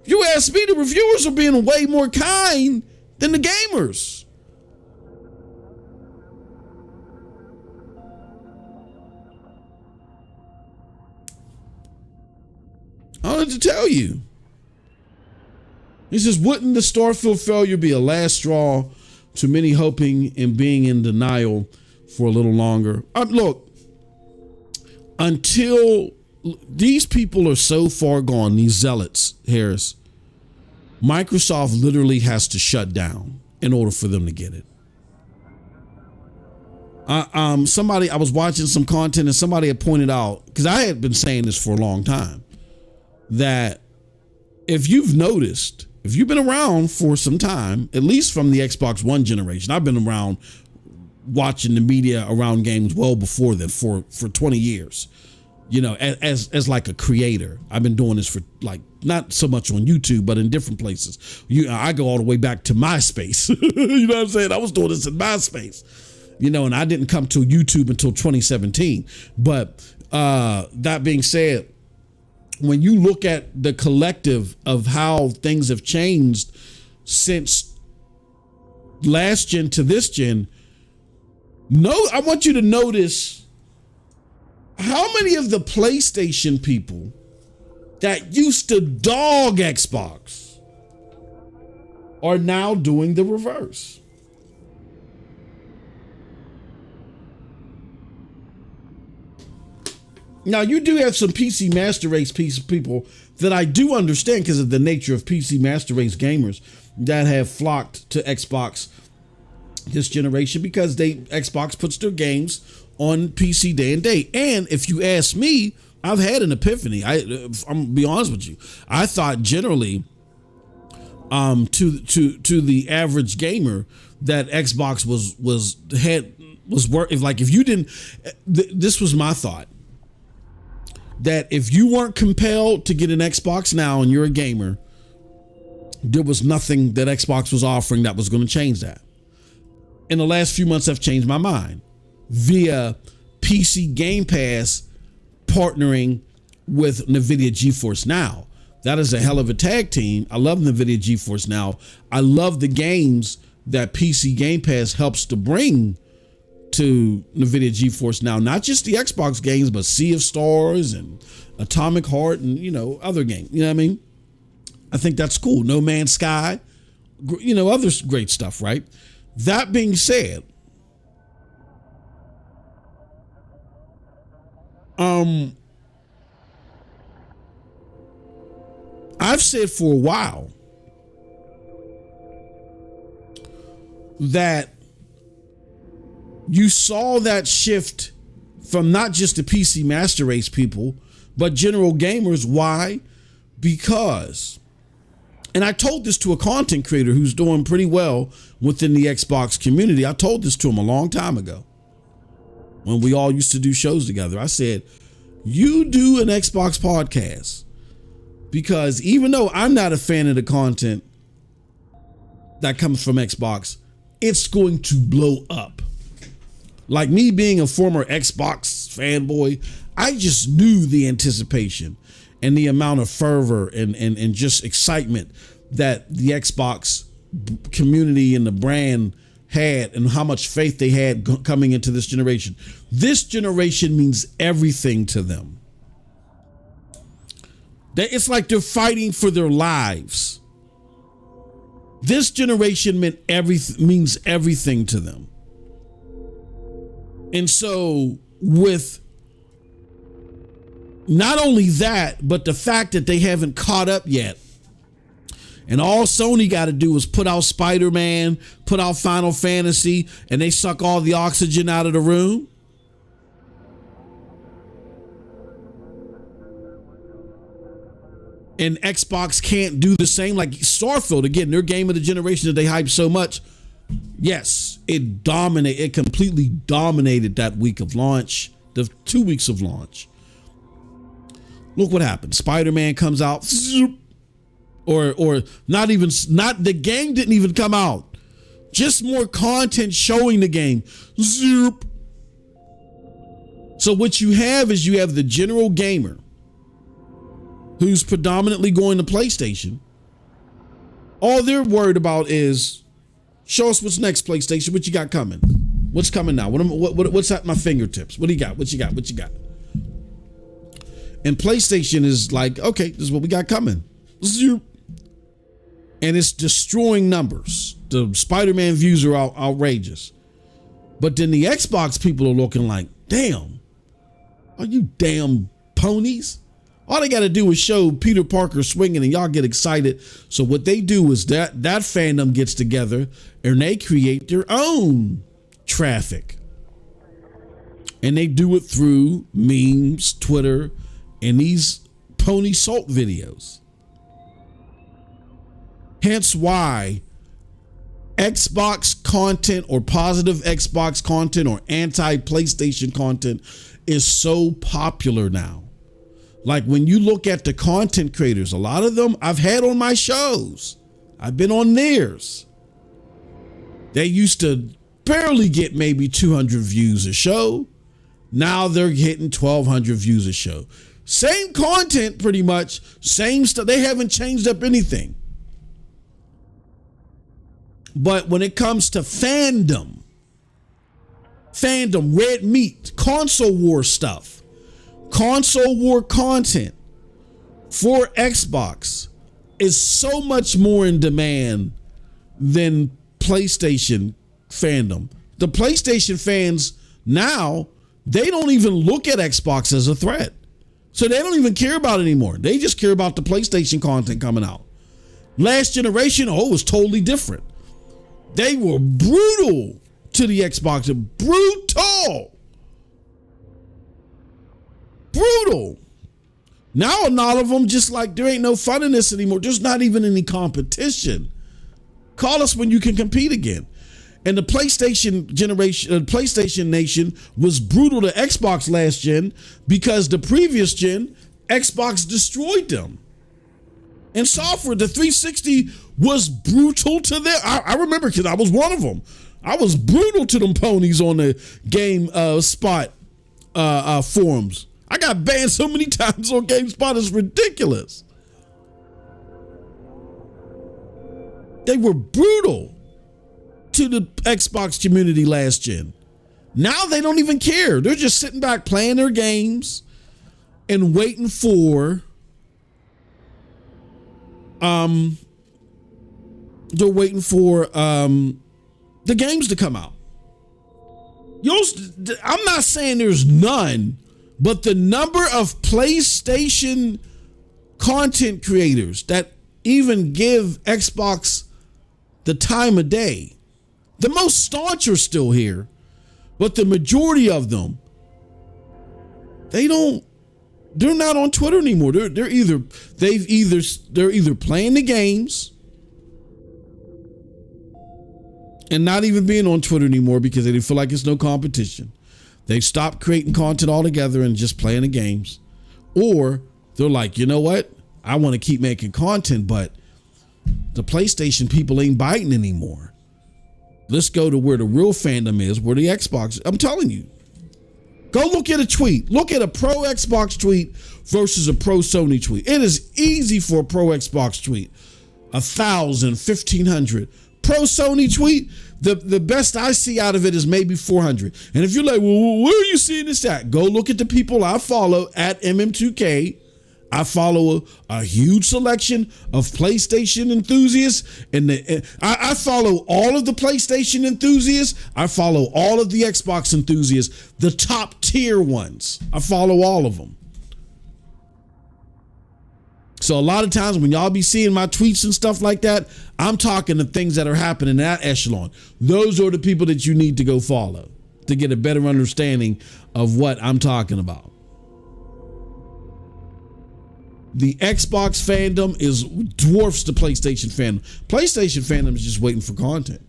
If you ask me, the reviewers are being way more kind than the gamers. I wanted to tell you. He says, wouldn't the Starfield failure be a last straw to many hoping and being in denial for a little longer? Look, until these people are so far gone, these zealots, Harris, Microsoft literally has to shut down in order for them to get it. I was watching some content and somebody had pointed out, because I had been saying this for a long time, that if you've noticed, if you've been around for some time, at least from the Xbox One generation, I've been around watching the media around games well before that for 20 years, you know, as like a creator. I've been doing this for like, not so much on YouTube, but in different places. I go all the way back to MySpace. You know what I'm saying? I was doing this in MySpace, you know, and I didn't come to YouTube until 2017. But that being said, when you look at the collective of how things have changed since last gen to this gen, I want you to notice how many of the PlayStation people that used to dog Xbox are now doing the reverse. Now, you do have some PC Master Race people that I do understand because of the nature of PC Master Race gamers that have flocked to Xbox this generation because Xbox puts their games on PC day and day. And if you ask me, I've had an epiphany. I'm gonna be honest with you. I thought generally, to the average gamer, that Xbox was working. Like if you didn't, this was my thought, that if you weren't compelled to get an Xbox now and you're a gamer, there was nothing that Xbox was offering that was going to change that. In the last few months, I've changed my mind via PC Gamepass partnering with NVIDIA GeForce Now. That is a hell of a tag team. I love NVIDIA GeForce Now. I love the games that PC Gamepass helps to bring to NVIDIA GeForce Now, not just the Xbox games, but Sea of Stars and Atomic Heart and, you know, other games. You know what I mean? I think that's cool. No Man's Sky, you know, other great stuff, right? That being said, I've said for a while that you saw that shift from not just the PC Master Race people, but general gamers. Why? Because, and I told this to a content creator who's doing pretty well within the Xbox community. I told this to him a long time ago when we all used to do shows together. I said, you do an Xbox podcast, because even though I'm not a fan of the content that comes from Xbox, it's going to blow up. Like me being a former Xbox fanboy, I just knew the anticipation and the amount of fervor and just excitement that the Xbox community and the brand had and how much faith they had coming into this generation. This generation means everything to them. It's like they're fighting for their lives. This generation means everything to them. And so with not only that, but the fact that they haven't caught up yet And all Sony got to do is put out Spider-Man, put out Final Fantasy, and they suck all the oxygen out of the room. And Xbox can't do the same. Like Starfield, again, their game of the generation that they hype so much. Yes, it completely dominated that week of launch, the 2 weeks of launch. Look what happened. Spider-Man comes out, or not, the game didn't even come out. Just more content showing the game. So what you have is you have the general gamer who's predominantly going to PlayStation. All they're worried about is, show us what's next, PlayStation. What you got coming? What's coming now? What's at my fingertips? What do you got? What you got? What you got? And PlayStation is like, okay, this is what we got coming. And it's destroying numbers. The Spider-Man views are outrageous. But then the Xbox people are looking like, damn, are you damn ponies? All they got to do is show Peter Parker swinging and y'all get excited. So what they do is that fandom gets together and they create their own traffic. And they do it through memes, Twitter, and these pony salt videos. Hence why Xbox content or positive Xbox content or anti-PlayStation content is so popular now. Like when you look at the content creators, a lot of them I've had on my shows. I've been on theirs. They used to barely get maybe 200 views a show. Now they're hitting 1,200 views a show. Same content pretty much, same stuff. They haven't changed up anything. But when it comes to fandom, red meat, console war stuff, console war content for Xbox is so much more in demand than PlayStation fandom. The PlayStation fans now, they don't even look at Xbox as a threat. So they don't even care about it anymore. They just care about the PlayStation content coming out. Last generation, it was totally different. They were brutal to the Xbox. Brutal. Now a lot of them just like, there ain't no fun in this anymore. There's not even any competition. Call us when you can compete again. And the PlayStation generation, PlayStation Nation was brutal to Xbox last gen because the previous gen, Xbox destroyed them. And software, the 360 was brutal to them. I remember because I was one of them. I was brutal to them ponies on the GameSpot forums. I got banned so many times on GameSpot, it's ridiculous. They were brutal to the Xbox community last gen. Now they don't even care. They're just sitting back playing their games and waiting for the games to come out. I'm not saying there's none, but the number of PlayStation content creators that even give Xbox the time of day, the most staunch are still here, but the majority of them, they're not on Twitter anymore. They're either playing the games and not even being on Twitter anymore because they feel like it's no competition. They stopped creating content altogether and just playing the games. Or they're like, you know what? I want to keep making content, but the PlayStation people ain't biting anymore. Let's go to where the real fandom is, where the Xbox. I'm telling you. Go look at a tweet. Look at a pro Xbox tweet versus a pro Sony tweet. It is easy for a pro Xbox tweet. 1,000, 1,500. Pro Sony tweet, the best I see out of it is maybe 400. And if you're like, well, where are you seeing this at? Go look at the people I follow at MM2K. I follow a huge selection of PlayStation enthusiasts, and I follow all of the PlayStation enthusiasts. I follow all of the Xbox enthusiasts, the top tier ones. I follow all of them. So a lot of times when y'all be seeing my tweets and stuff like that, I'm talking the things that are happening in that echelon. Those are the people that you need to go follow to get a better understanding of what I'm talking about. The Xbox fandom dwarfs the PlayStation fandom. PlayStation fandom is just waiting for content.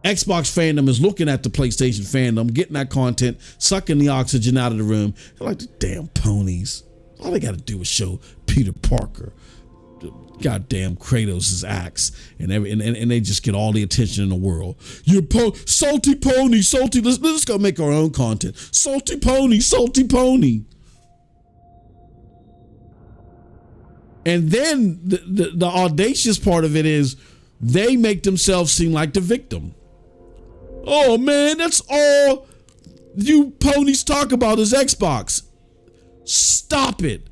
Xbox fandom is looking at the PlayStation fandom, getting that content, sucking the oxygen out of the room. They're like the damn ponies. All they got to do is show Peter Parker, goddamn Kratos' axe, and they just get all the attention in the world. You're salty pony, salty. Let's go make our own content. Salty pony, salty pony. And then the audacious part of it is they make themselves seem like the victim. Oh man, that's all you ponies talk about is Xbox. Stop it.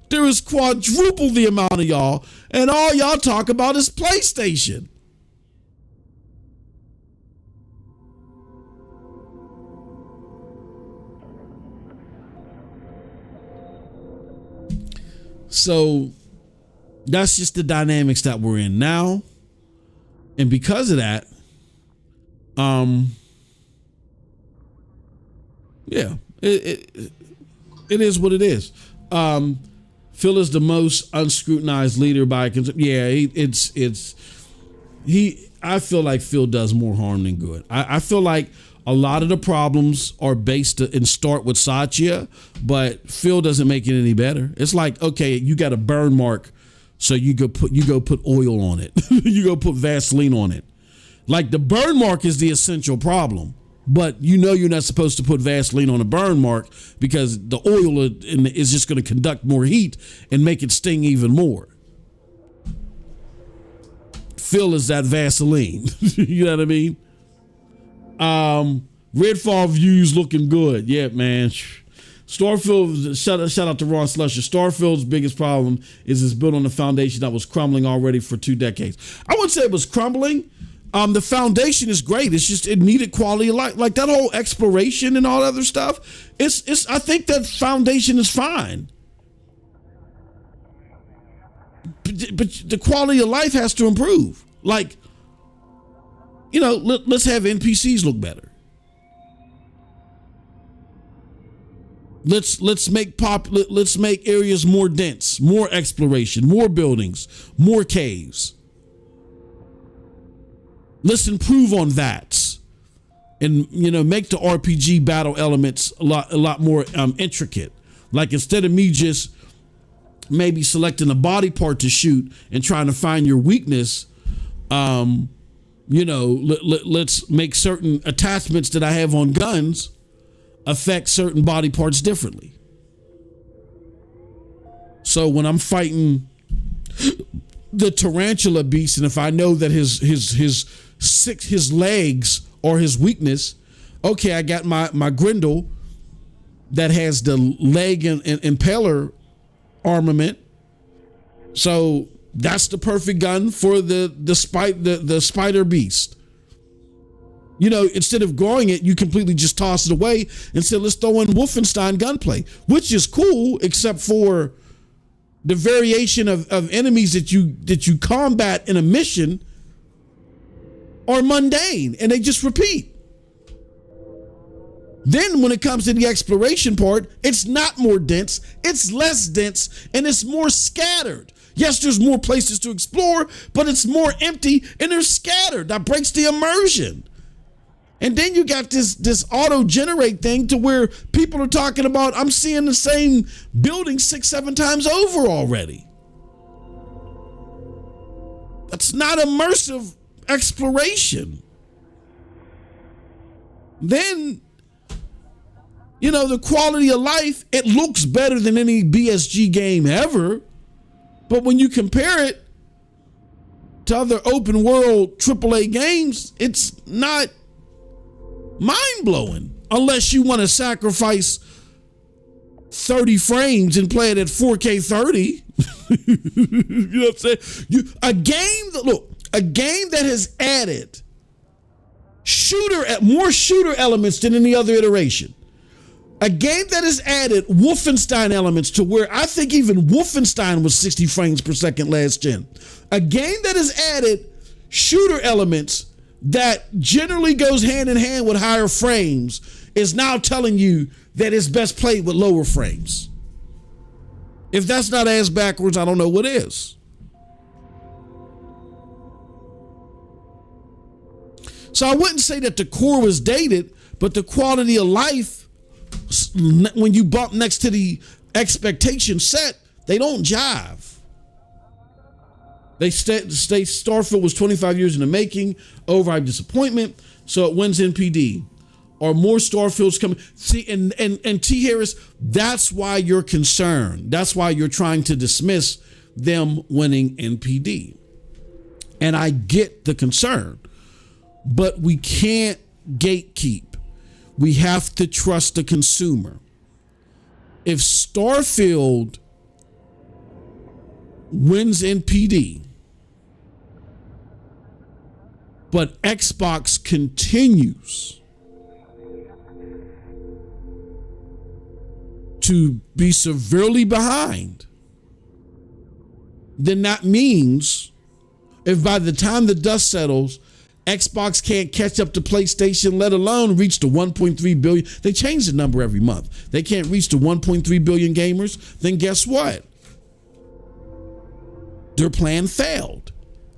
There is quadruple the amount of y'all, and all y'all talk about is PlayStation. So that's just the dynamics that we're in now. And because of that, yeah, it is what it is. Phil is the most unscrutinized leader by I feel like Phil does more harm than good. I feel like a lot of the problems are based and start with Satya, but Phil doesn't make it any better. It's like, okay, you got a burn mark, so you go put oil on it. You go put Vaseline on it. Like the burn mark is the essential problem. But you're not supposed to put Vaseline on a burn mark because the oil is just going to conduct more heat and make it sting even more. Phil is that Vaseline. You know what I mean? Redfall views looking good. Yeah, man. Starfield, shout out to Ron Slusher. Starfield's biggest problem is it's built on a foundation that was crumbling already for 2 decades. I wouldn't say it was crumbling. The foundation is great. It's just it needed quality of life, like that whole exploration and all that other stuff. I think that foundation is fine, but the quality of life has to improve. Like, let's have NPCs look better. Let's make areas more dense, more exploration, more buildings, more caves. Let's improve on that, and make the RPG battle elements a lot more intricate. Like instead of me just maybe selecting a body part to shoot and trying to find your weakness, let's make certain attachments that I have on guns affect certain body parts differently. So when I'm fighting the tarantula beast, and if I know that his legs are his weakness, okay, I got my Grendel that has the leg and impaler armament, so that's the perfect gun for the spider beast. Instead of growing it, you completely just toss it away and say, let's throw in Wolfenstein gunplay, which is cool, except for the variation of enemies that you combat in a mission are mundane and they just repeat. Then when it comes to the exploration part, it's not more dense, it's less dense, and it's more scattered. Yes, there's more places to explore, but it's more empty and they're scattered. That breaks the immersion. And then you got this auto-generate thing to where people are talking about, I'm seeing the same building 6-7 times over already. That's not immersive exploration. Then, the quality of life, it looks better than any BSG game ever. But when you compare it to other open world AAA games, it's not mind-blowing unless you want to sacrifice 30 frames and play it at 4K 30. You know what I'm saying? A game that has added more shooter elements than any other iteration. A game that has added Wolfenstein elements to where I think even Wolfenstein was 60 frames per second last gen. A game that has added shooter elements that generally goes hand in hand with higher frames is now telling you that it's best played with lower frames. If that's not ass backwards, I don't know what is. So I wouldn't say that the core was dated, but the quality of life, when you bump next to the expectation set, they don't jive. They state Starfield was 25 years in the making, overhyped disappointment, so it wins NPD. Are more Starfields coming? See, and T. Harris, that's why you're concerned. That's why you're trying to dismiss them winning NPD. And I get the concern, but we can't gatekeep. We have to trust the consumer. If Starfield wins NPD, but Xbox continues to be severely behind, then that means if by the time the dust settles, Xbox can't catch up to PlayStation, let alone reach the 1.3 billion. They change the number every month. They can't reach the 1.3 billion gamers. Then guess what? Their plan failed.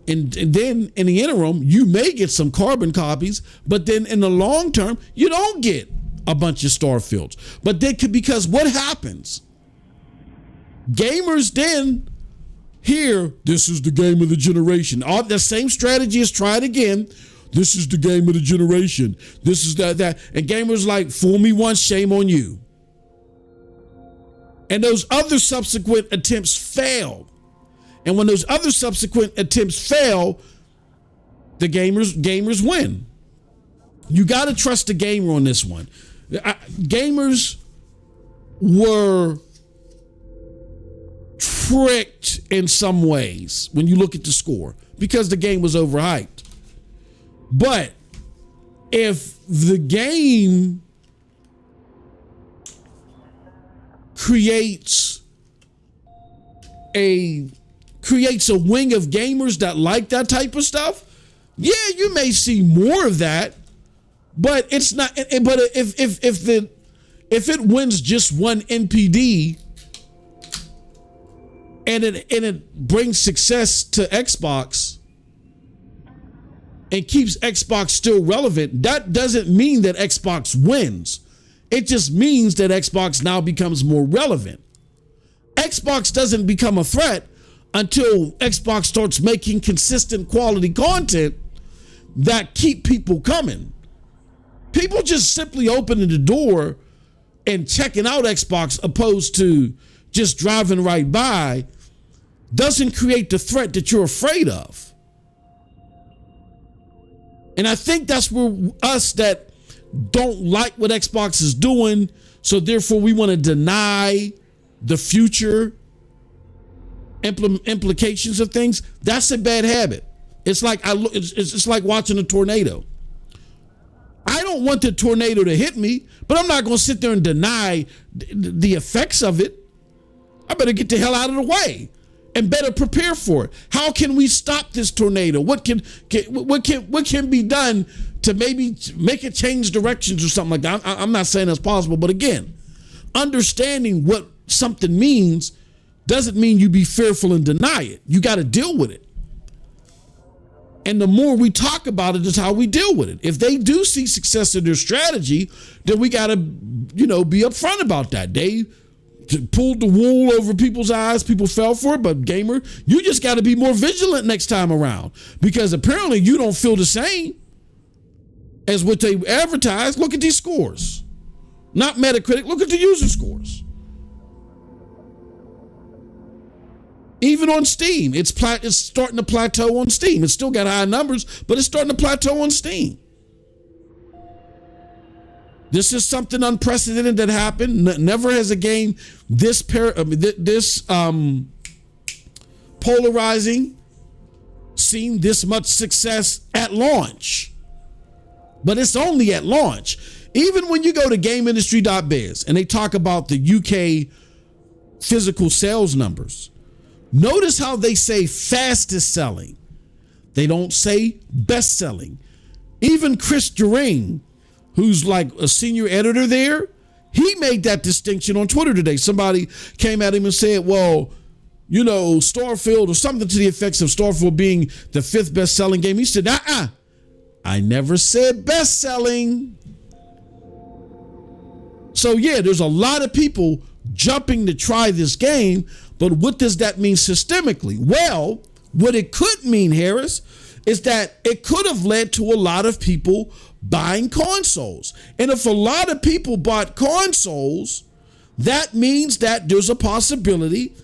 And then in the interim, you may get some carbon copies, but then in the long term, you don't get a bunch of Starfields. But then, because what happens? Gamers then hear, this is the game of the generation. All the same strategy is tried again. This is the game of the generation. This is that. And gamers like, fool me once, shame on you. And those other subsequent attempts fail. And when those other subsequent attempts fail, the gamers win. You got to trust the gamer on this one. Gamers were tricked in some ways when you look at the score because the game was overhyped. But if the game creates a wing of gamers that like that type of stuff, yeah, you may see more of that, but it's not. But if it wins just one NPD and it brings success to Xbox and keeps Xbox still relevant, that doesn't mean that Xbox wins. It just means that Xbox now becomes more relevant. Xbox doesn't become a threat until Xbox starts making consistent quality content that keep people coming. People just simply opening the door and checking out Xbox opposed to just driving right by doesn't create the threat that you're afraid of. And I think that's where us that don't like what Xbox is doing, so therefore we want to deny the future implications of things. That's a bad habit. It's like it's like watching a tornado. I don't want the tornado to hit me, but I'm not going to sit there and deny the effects of it. I better get the hell out of the way and better prepare for it. How can we stop this tornado? What can be done to maybe make it change directions or something like that? I'm not saying that's possible, but again, understanding what something means doesn't mean you be fearful and deny it. You got to deal with it. And the more we talk about it is how we deal with it. If they do see success in their strategy, then we got to, be upfront about that. They pulled the wool over people's eyes. People fell for it. But gamer, you just got to be more vigilant next time around, because apparently you don't feel the same as what they advertise. Look at these scores. Not Metacritic. Look at the user scores. Even on Steam, it's starting to plateau on Steam. It's still got high numbers, but it's starting to plateau on Steam. This is something unprecedented that happened. Never has a game this polarizing seen this much success at launch. But it's only at launch. Even when you go to GameIndustry.biz and they talk about the UK physical sales numbers, notice how they say fastest selling. They don't say best selling. Even Chris During, who's like a senior editor there, he made that distinction on Twitter today. Somebody came at him and said, well, you know, Starfield, or something to the effects of Starfield being the 5th best selling game. He said, I never said best selling. So yeah, there's a lot of people jumping to try this game, but what does that mean systemically? Well, what it could mean, Harris, is that it could have led to a lot of people buying consoles. And if a lot of people bought consoles, that means that there's a possibility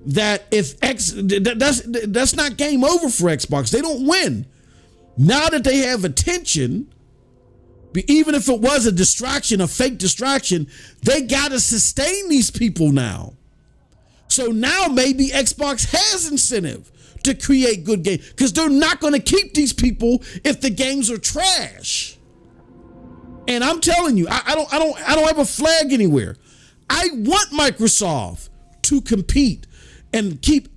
that if that's not game over for Xbox. They don't win. Now that they have attention, even if it was a distraction, a fake distraction, they got to sustain these people now. So now maybe Xbox has incentive to create good games, because they're not going to keep these people if the games are trash. And I'm telling you, I don't have a flag anywhere. I want Microsoft to compete and keep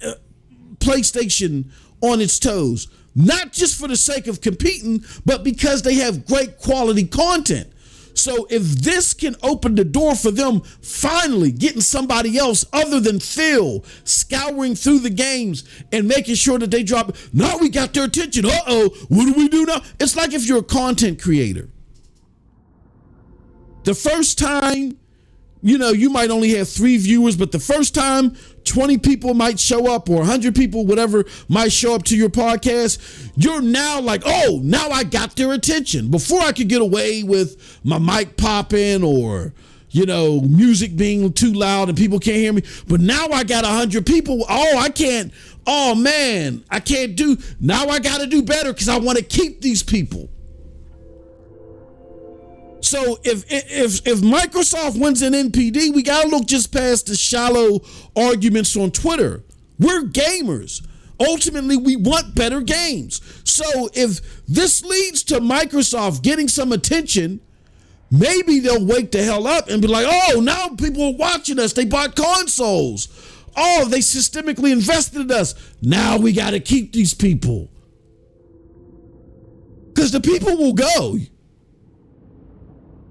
PlayStation on its toes, not just for the sake of competing, but because they have great quality content. So if this can open the door for them finally getting somebody else other than Phil scouring through the games and making sure that they drop, now we got their attention. What do we do now? It's like if you're a content creator. The first time, you know, you might only have 3 viewers, but the first time 20 people might show up, or 100 people, whatever, might show up to your podcast, you're now like, oh, now I got their attention. Before I could get away with my mic popping or, you know, music being too loud and people can't hear me. But now I got 100 people. Oh, I can't do. Now I got to do better because I want to keep these people. So if Microsoft wins an NPD, we got to look just past the shallow arguments on Twitter. We're gamers. Ultimately, we want better games. So if this leads to Microsoft getting some attention, maybe they'll wake the hell up and be like, oh, now people are watching us. They bought consoles. Oh, they systemically invested in us. Now we got to keep these people. Because the people will go.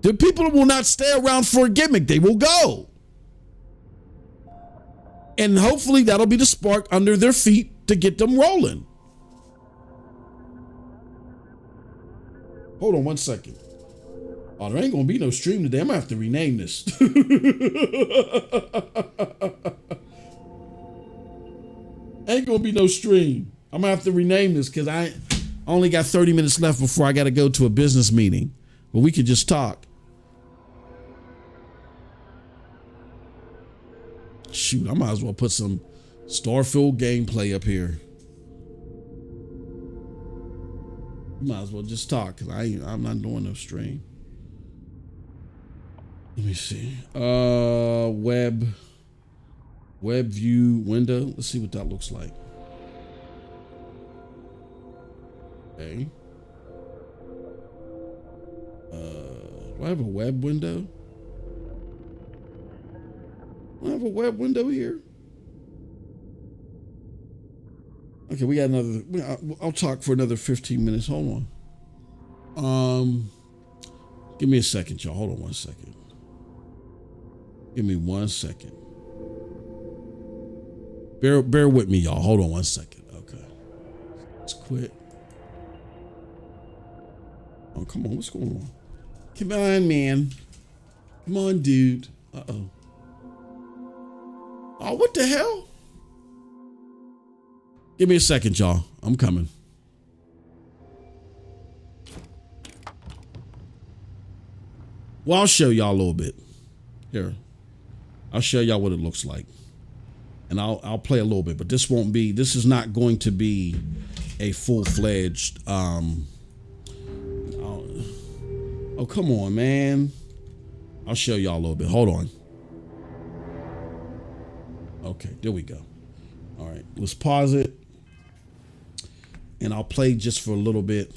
The people will not stay around for a gimmick. They will go. And hopefully that'll be the spark under their feet to get them rolling. Hold on 1 second. Oh, there ain't going to be no stream today. I'm going to have to rename this. Ain't going to be no stream. I'm going to have to rename this because I only got 30 minutes left before I got to go to a business meeting. But we could just talk. Shoot, I might as well put some Starfield gameplay up here. Might as well just talk because I'm not doing no stream. Let me see. Web view window. Let's see what that looks like. Okay. Do I have a web window? I have a web window here. Okay, we got another. I'll talk for another 15 minutes. Hold on. Give me a second, y'all. Hold on 1 second. Give me 1 second. Bear with me, y'all. Hold on 1 second. Okay. Let's quit. Oh, come on. What's going on? Come on, man. Come on, dude. Uh-oh. Oh, what the hell? Give me a second, y'all. I'm coming. Well, I'll show y'all a little bit. Here. I'll show y'all what it looks like. And I'll play a little bit, but this is not going to be a full-fledged, oh, come on, man. I'll show y'all a little bit. Hold on. Okay, there we go. All right, let's pause it. And I'll play just for a little bit.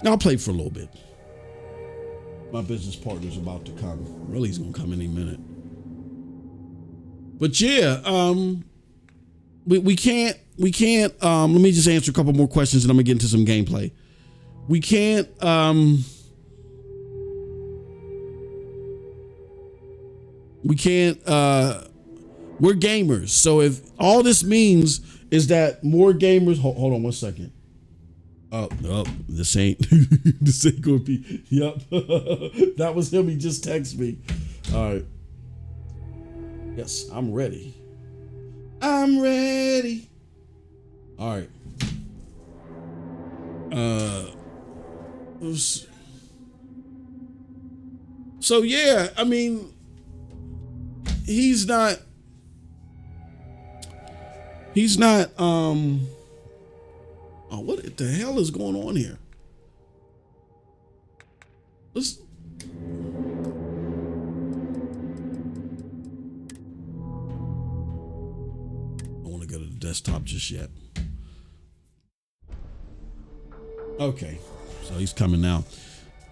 I'll play for a little bit. My business partner's about to come. Really, he's gonna come any minute. But yeah, we can't. Let me just answer a couple more questions, and I'm gonna get into some gameplay. We can't. We're gamers, so if all this means is that more gamers. Hold on one second. Oh, this ain't gonna be. Yep, that was him. He just texted me. All right. Yes, I'm ready. I'm ready. All right. So yeah, I mean, he's not. Oh, what the hell is going on here? I don't want to go to the desktop just yet. Okay, so he's coming now.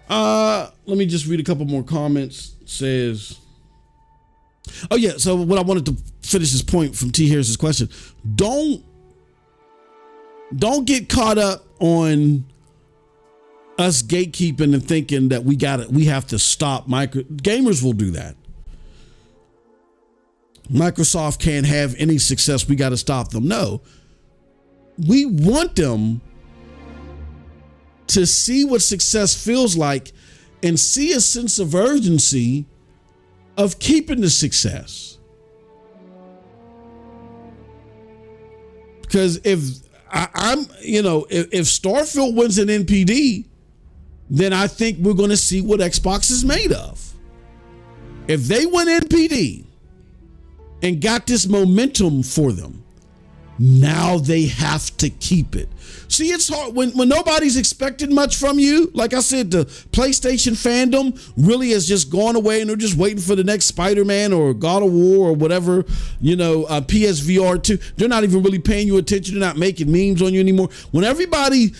Let me just read a couple more comments. It says, oh yeah, so what I wanted to finish this point from T. Harris's question. Don't get caught up on us gatekeeping and thinking that we have to stop gamers will do that. Microsoft can't have any success. We got to stop them. No, we want them to see what success feels like and see a sense of urgency of keeping the success. Because if Starfield wins an NPD, then I think we're going to see what Xbox is made of. If they win NPD and got this momentum for them, now they have to keep it. See, it's hard when nobody's expecting much from you. Like I said, the PlayStation fandom really has just gone away and they're just waiting for the next Spider-Man or God of War or whatever, PSVR 2. They're not even really paying you attention. They're not making memes on you anymore. When everybody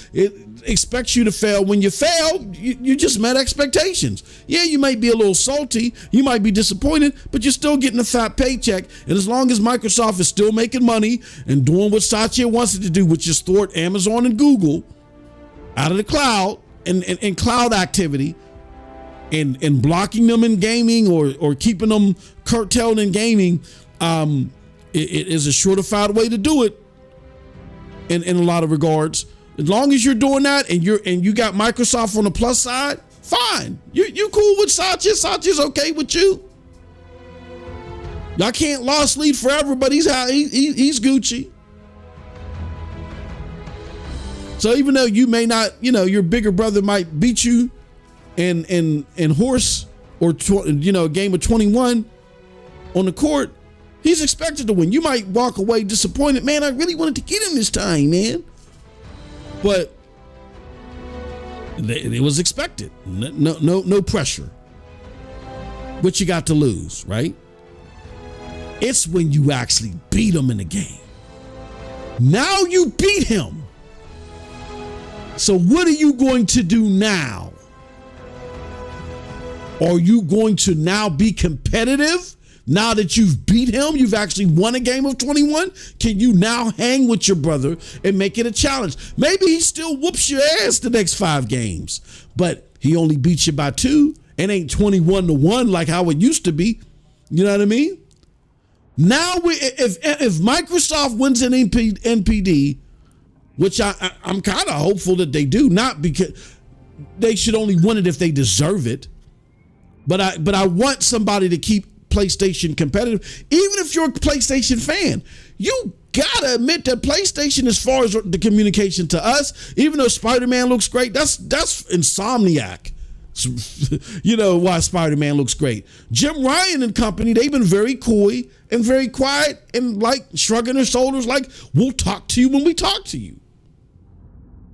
expects you to fail, when you fail, you just met expectations. Yeah, you might be a little salty. You might be disappointed, but you're still getting a fat paycheck. And as long as Microsoft is still making money and doing what Satya wants it to do, which is thwart Amazon and Google out of the cloud and cloud activity and blocking them in gaming or keeping them curtailed in gaming, it is a surefire way to do it in a lot of regards. As long as you're doing that and you got Microsoft on the plus side, fine. You cool with Satya. Satya's okay with you. Y'all can't lost lead forever, but he's Gucci. So even though you may not, your bigger brother might beat you in horse or a game of 21 on the court, he's expected to win. You might walk away disappointed. Man, I really wanted to get him this time, man. But it was expected. No pressure. What you got to lose, right? It's when you actually beat him in the game. Now you beat him. So what are you going to do now? Are you going to now be competitive? Now that you've beat him, you've actually won a game of 21. Can you now hang with your brother and make it a challenge? Maybe he still whoops your ass the next 5 games, but he only beats you by 2 and ain't 21-1 like how it used to be. You know what I mean? Now, if Microsoft wins an NPD, which I'm kind of hopeful that they do, not because they should only win it if they deserve it, but I want somebody to keep PlayStation competitive. Even if you're a PlayStation fan, you gotta admit that PlayStation, as far as the communication to us, even though Spider-Man looks great, that's Insomniac. Why Spider-Man looks great. Jim Ryan and company, they've been very coy and very quiet and like shrugging their shoulders like, we'll talk to you when we talk to you.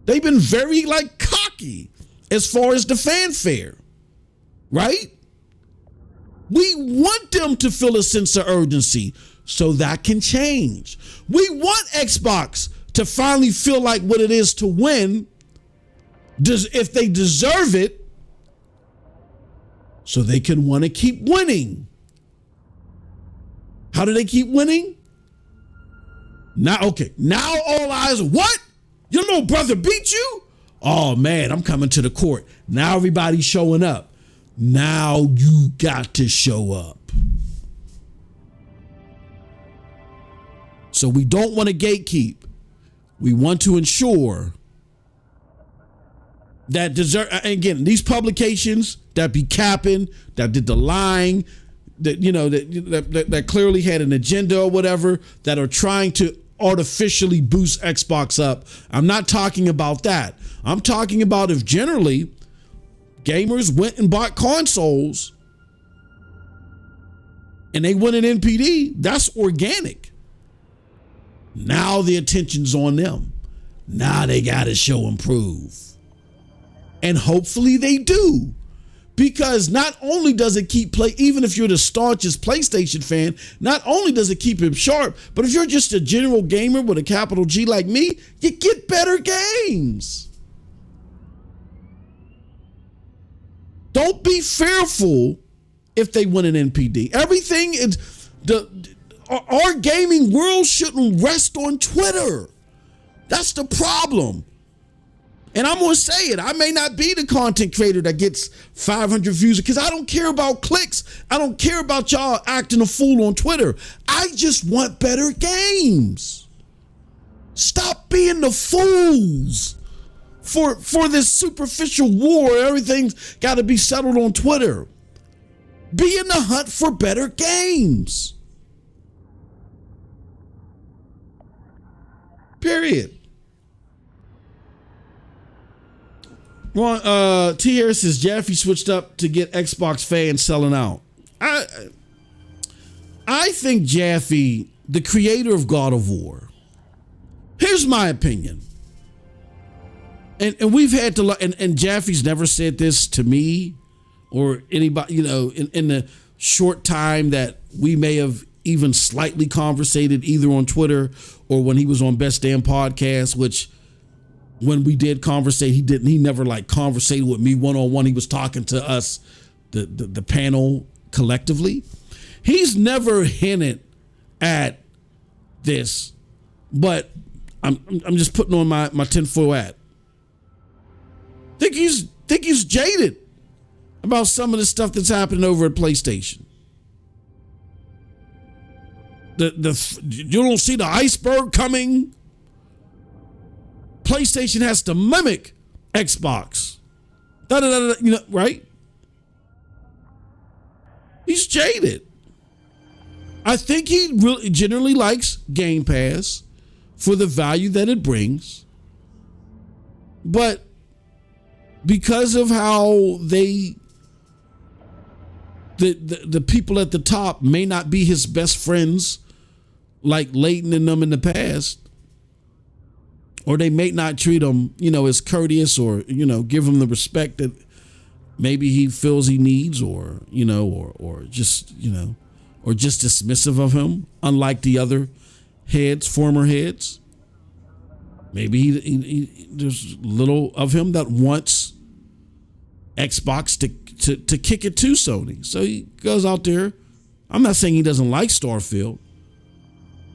They've been very cocky as far as the fanfare, right? We want them to feel a sense of urgency so that can change. We want Xbox to finally feel like what it is to win if they deserve it, so they can want to keep winning. How do they keep winning? Now all eyes, what? Your little brother beat you? Oh man, I'm coming to the court. Now everybody's showing up. Now you got to show up. So we don't want to gatekeep. We want to ensure that again, these publications that be capping, that did the lying, that clearly had an agenda or whatever, that are trying to artificially boost Xbox up. I'm not talking about that. I'm talking about if generally gamers went and bought consoles and they win an NPD, that's organic. Now the attention's on them. Now they got to show and prove. And hopefully they do. Because not only does it keep even if you're the staunchest PlayStation fan, not only does it keep him sharp, but if you're just a general gamer with a capital G like me, you get better games. Don't be fearful if they win an NPD. Everything is our gaming world shouldn't rest on Twitter. That's the problem. And I'm going to say it. I may not be the content creator that gets 500 views because I don't care about clicks. I don't care about y'all acting a fool on Twitter. I just want better games. Stop being the fools for this superficial war. Everything's got to be settled on Twitter. Be in the hunt for better games. Period. Well, T. Harris says Jaffe switched up to get Xbox fans selling out. I think Jaffe, the creator of God of War, here's my opinion. And we've had to, and Jaffe's never said this to me or anybody, in the short time that we may have even slightly conversated either on Twitter or when he was on Best Damn Podcast, which when we did conversate, he never like conversated with me one-on-one. He was talking to us, the panel collectively. He's never hinted at this, but I'm just putting on my tinfoil hat. Think he's jaded about some of the stuff that's happening over at PlayStation. You don't see the iceberg coming. PlayStation has to mimic Xbox. Right? He's jaded. I think he really generally likes Game Pass for the value that it brings. But because of how the people at the top may not be his best friends like Leighton and them in the past, or they may not treat him, as courteous or, give him the respect that maybe he feels he needs or just dismissive of him, unlike the other former heads. Maybe he there's little of him that wants Xbox to kick it to Sony. So he goes out there. I'm not saying he doesn't like Starfield,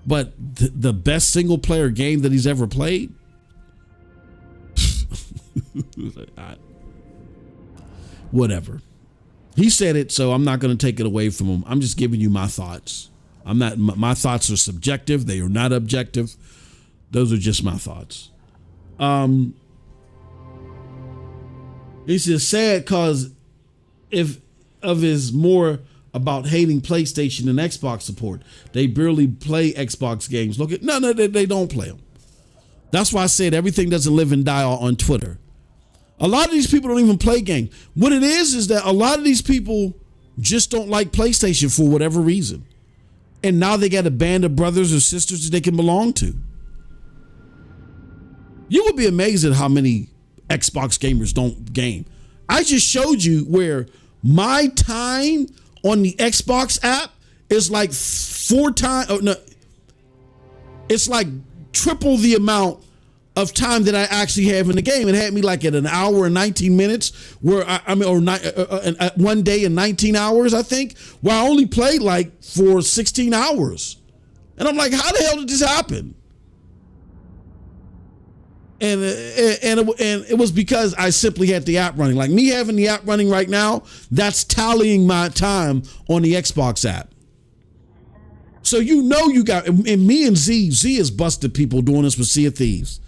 but the best single player game that he's ever played. Whatever. He said it, so I'm not going to take it away from him. I'm just giving you my thoughts. My thoughts are subjective. They are not objective. Those are just my thoughts. He says sad because if of is more about hating PlayStation and Xbox support. They barely play Xbox games. No, they don't play them. That's why I said everything doesn't live and die on Twitter. A lot of these people don't even play games. What it is that a lot of these people just don't like PlayStation for whatever reason. And now they got a band of brothers or sisters that they can belong to. You would be amazed at how many Xbox gamers don't game. I just showed you where my time on the Xbox app is like 4 times. Oh, no, it's like triple the amount of time that I actually have in the game. It had me like at an hour and 19 minutes where one day and 19 hours, I think, where I only played like for 16 hours. And I'm like, how the hell did this happen? And it was because I simply had the app running. Like me having the app running right now, that's tallying my time on the Xbox app. So you got, and me and Z has busted people doing this with Sea of Thieves.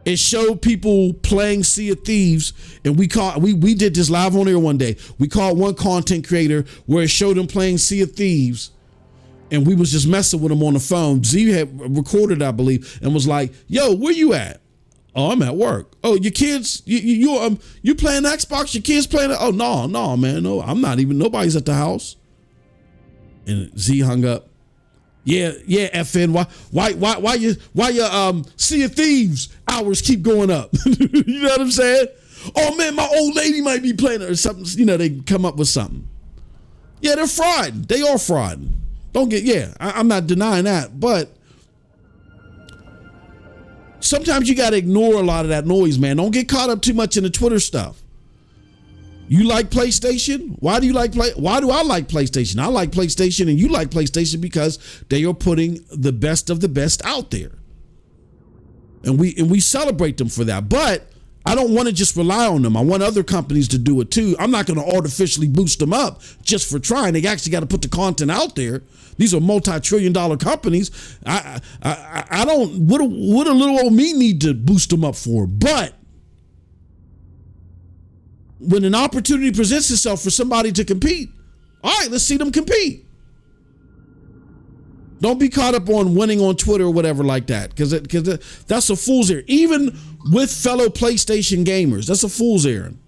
It showed people playing Sea of Thieves, and we did this live on air one day. We called one content creator where it showed him playing Sea of Thieves, and we was just messing with him on the phone. Z had recorded, I believe, and was like, "Yo, where you at?" "Oh, I'm at work." "Oh, your kids, you playing Xbox? Your kids playing it?" "Oh, no, man, no, I'm not even. Nobody's at the house." And Z hung up. Yeah, FN. Why your Sea of Thieves hours keep going up? You know what I'm saying? "Oh man, my old lady might be playing it," or something. You know, they come up with something. Yeah, they're fraud. They are fraud. I'm not denying that, but sometimes you got to ignore a lot of that noise, man. Don't get caught up too much in the Twitter stuff. You like PlayStation? Why do I like PlayStation? I like PlayStation and you like PlayStation because they are putting the best of the best out there. And we celebrate them for that. But I don't want to just rely on them. I want other companies to do it too. I'm not going to artificially boost them up just for trying. They actually got to put the content out there. These are multi-trillion-dollar companies. I don't. What a little old me need to boost them up for? But when an opportunity presents itself for somebody to compete, all right, let's see them compete. Don't be caught up on winning on Twitter or whatever like that, because that's a fool's errand. Even with fellow PlayStation gamers, that's a fool's errand.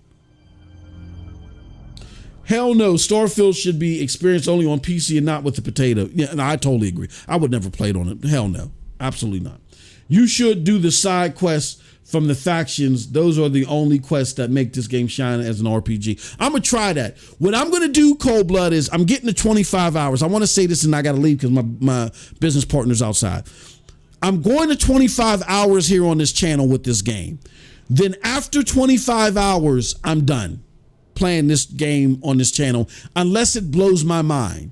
Hell no, Starfield should be experienced only on PC and not with the potato. Yeah, and I totally agree. I would never play it on it. Hell no, absolutely not. You should do the side quests from the factions. Those are the only quests that make this game shine as an RPG. I'm going to try that. What I'm going to do, Cold Blood, is I'm getting to 25 hours. I want to say this and I got to leave because my business partner's outside. I'm going to 25 hours here on this channel with this game. Then after 25 hours, I'm done playing this game on this channel unless it blows my mind.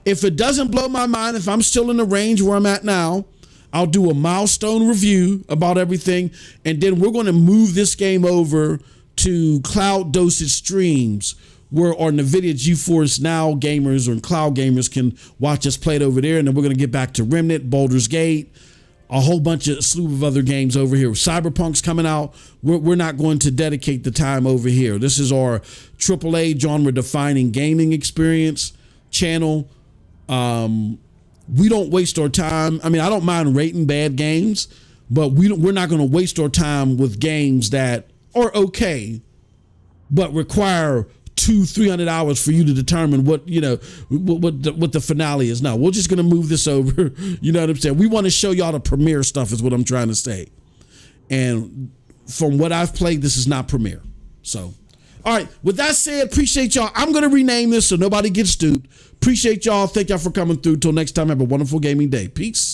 If it doesn't blow my mind, if I'm still in the range where I'm at now, I'll do a milestone review about everything, and then we're going to move this game over to Cloud Dosage streams, where our NVIDIA GeForce Now gamers or cloud gamers can watch us play it over there, and then we're going to get back to Remnant, Baldur's Gate, a whole bunch of slew of other games over here. Cyberpunk's coming out. We're not going to dedicate the time over here. This is our AAA genre-defining gaming experience channel. We don't waste our time. I mean, I don't mind rating bad games, but we're not going to waste our time with games that are okay, but require 200-300 hours for you to determine what the finale is. No, we're just going to move this over. You know what I'm saying? We want to show y'all the premiere stuff is what I'm trying to say. And from what I've played, this is not premiere. So, all right. With that said, appreciate y'all. I'm going to rename this so nobody gets duped. Appreciate y'all. Thank y'all for coming through. Till next time, have a wonderful gaming day. Peace.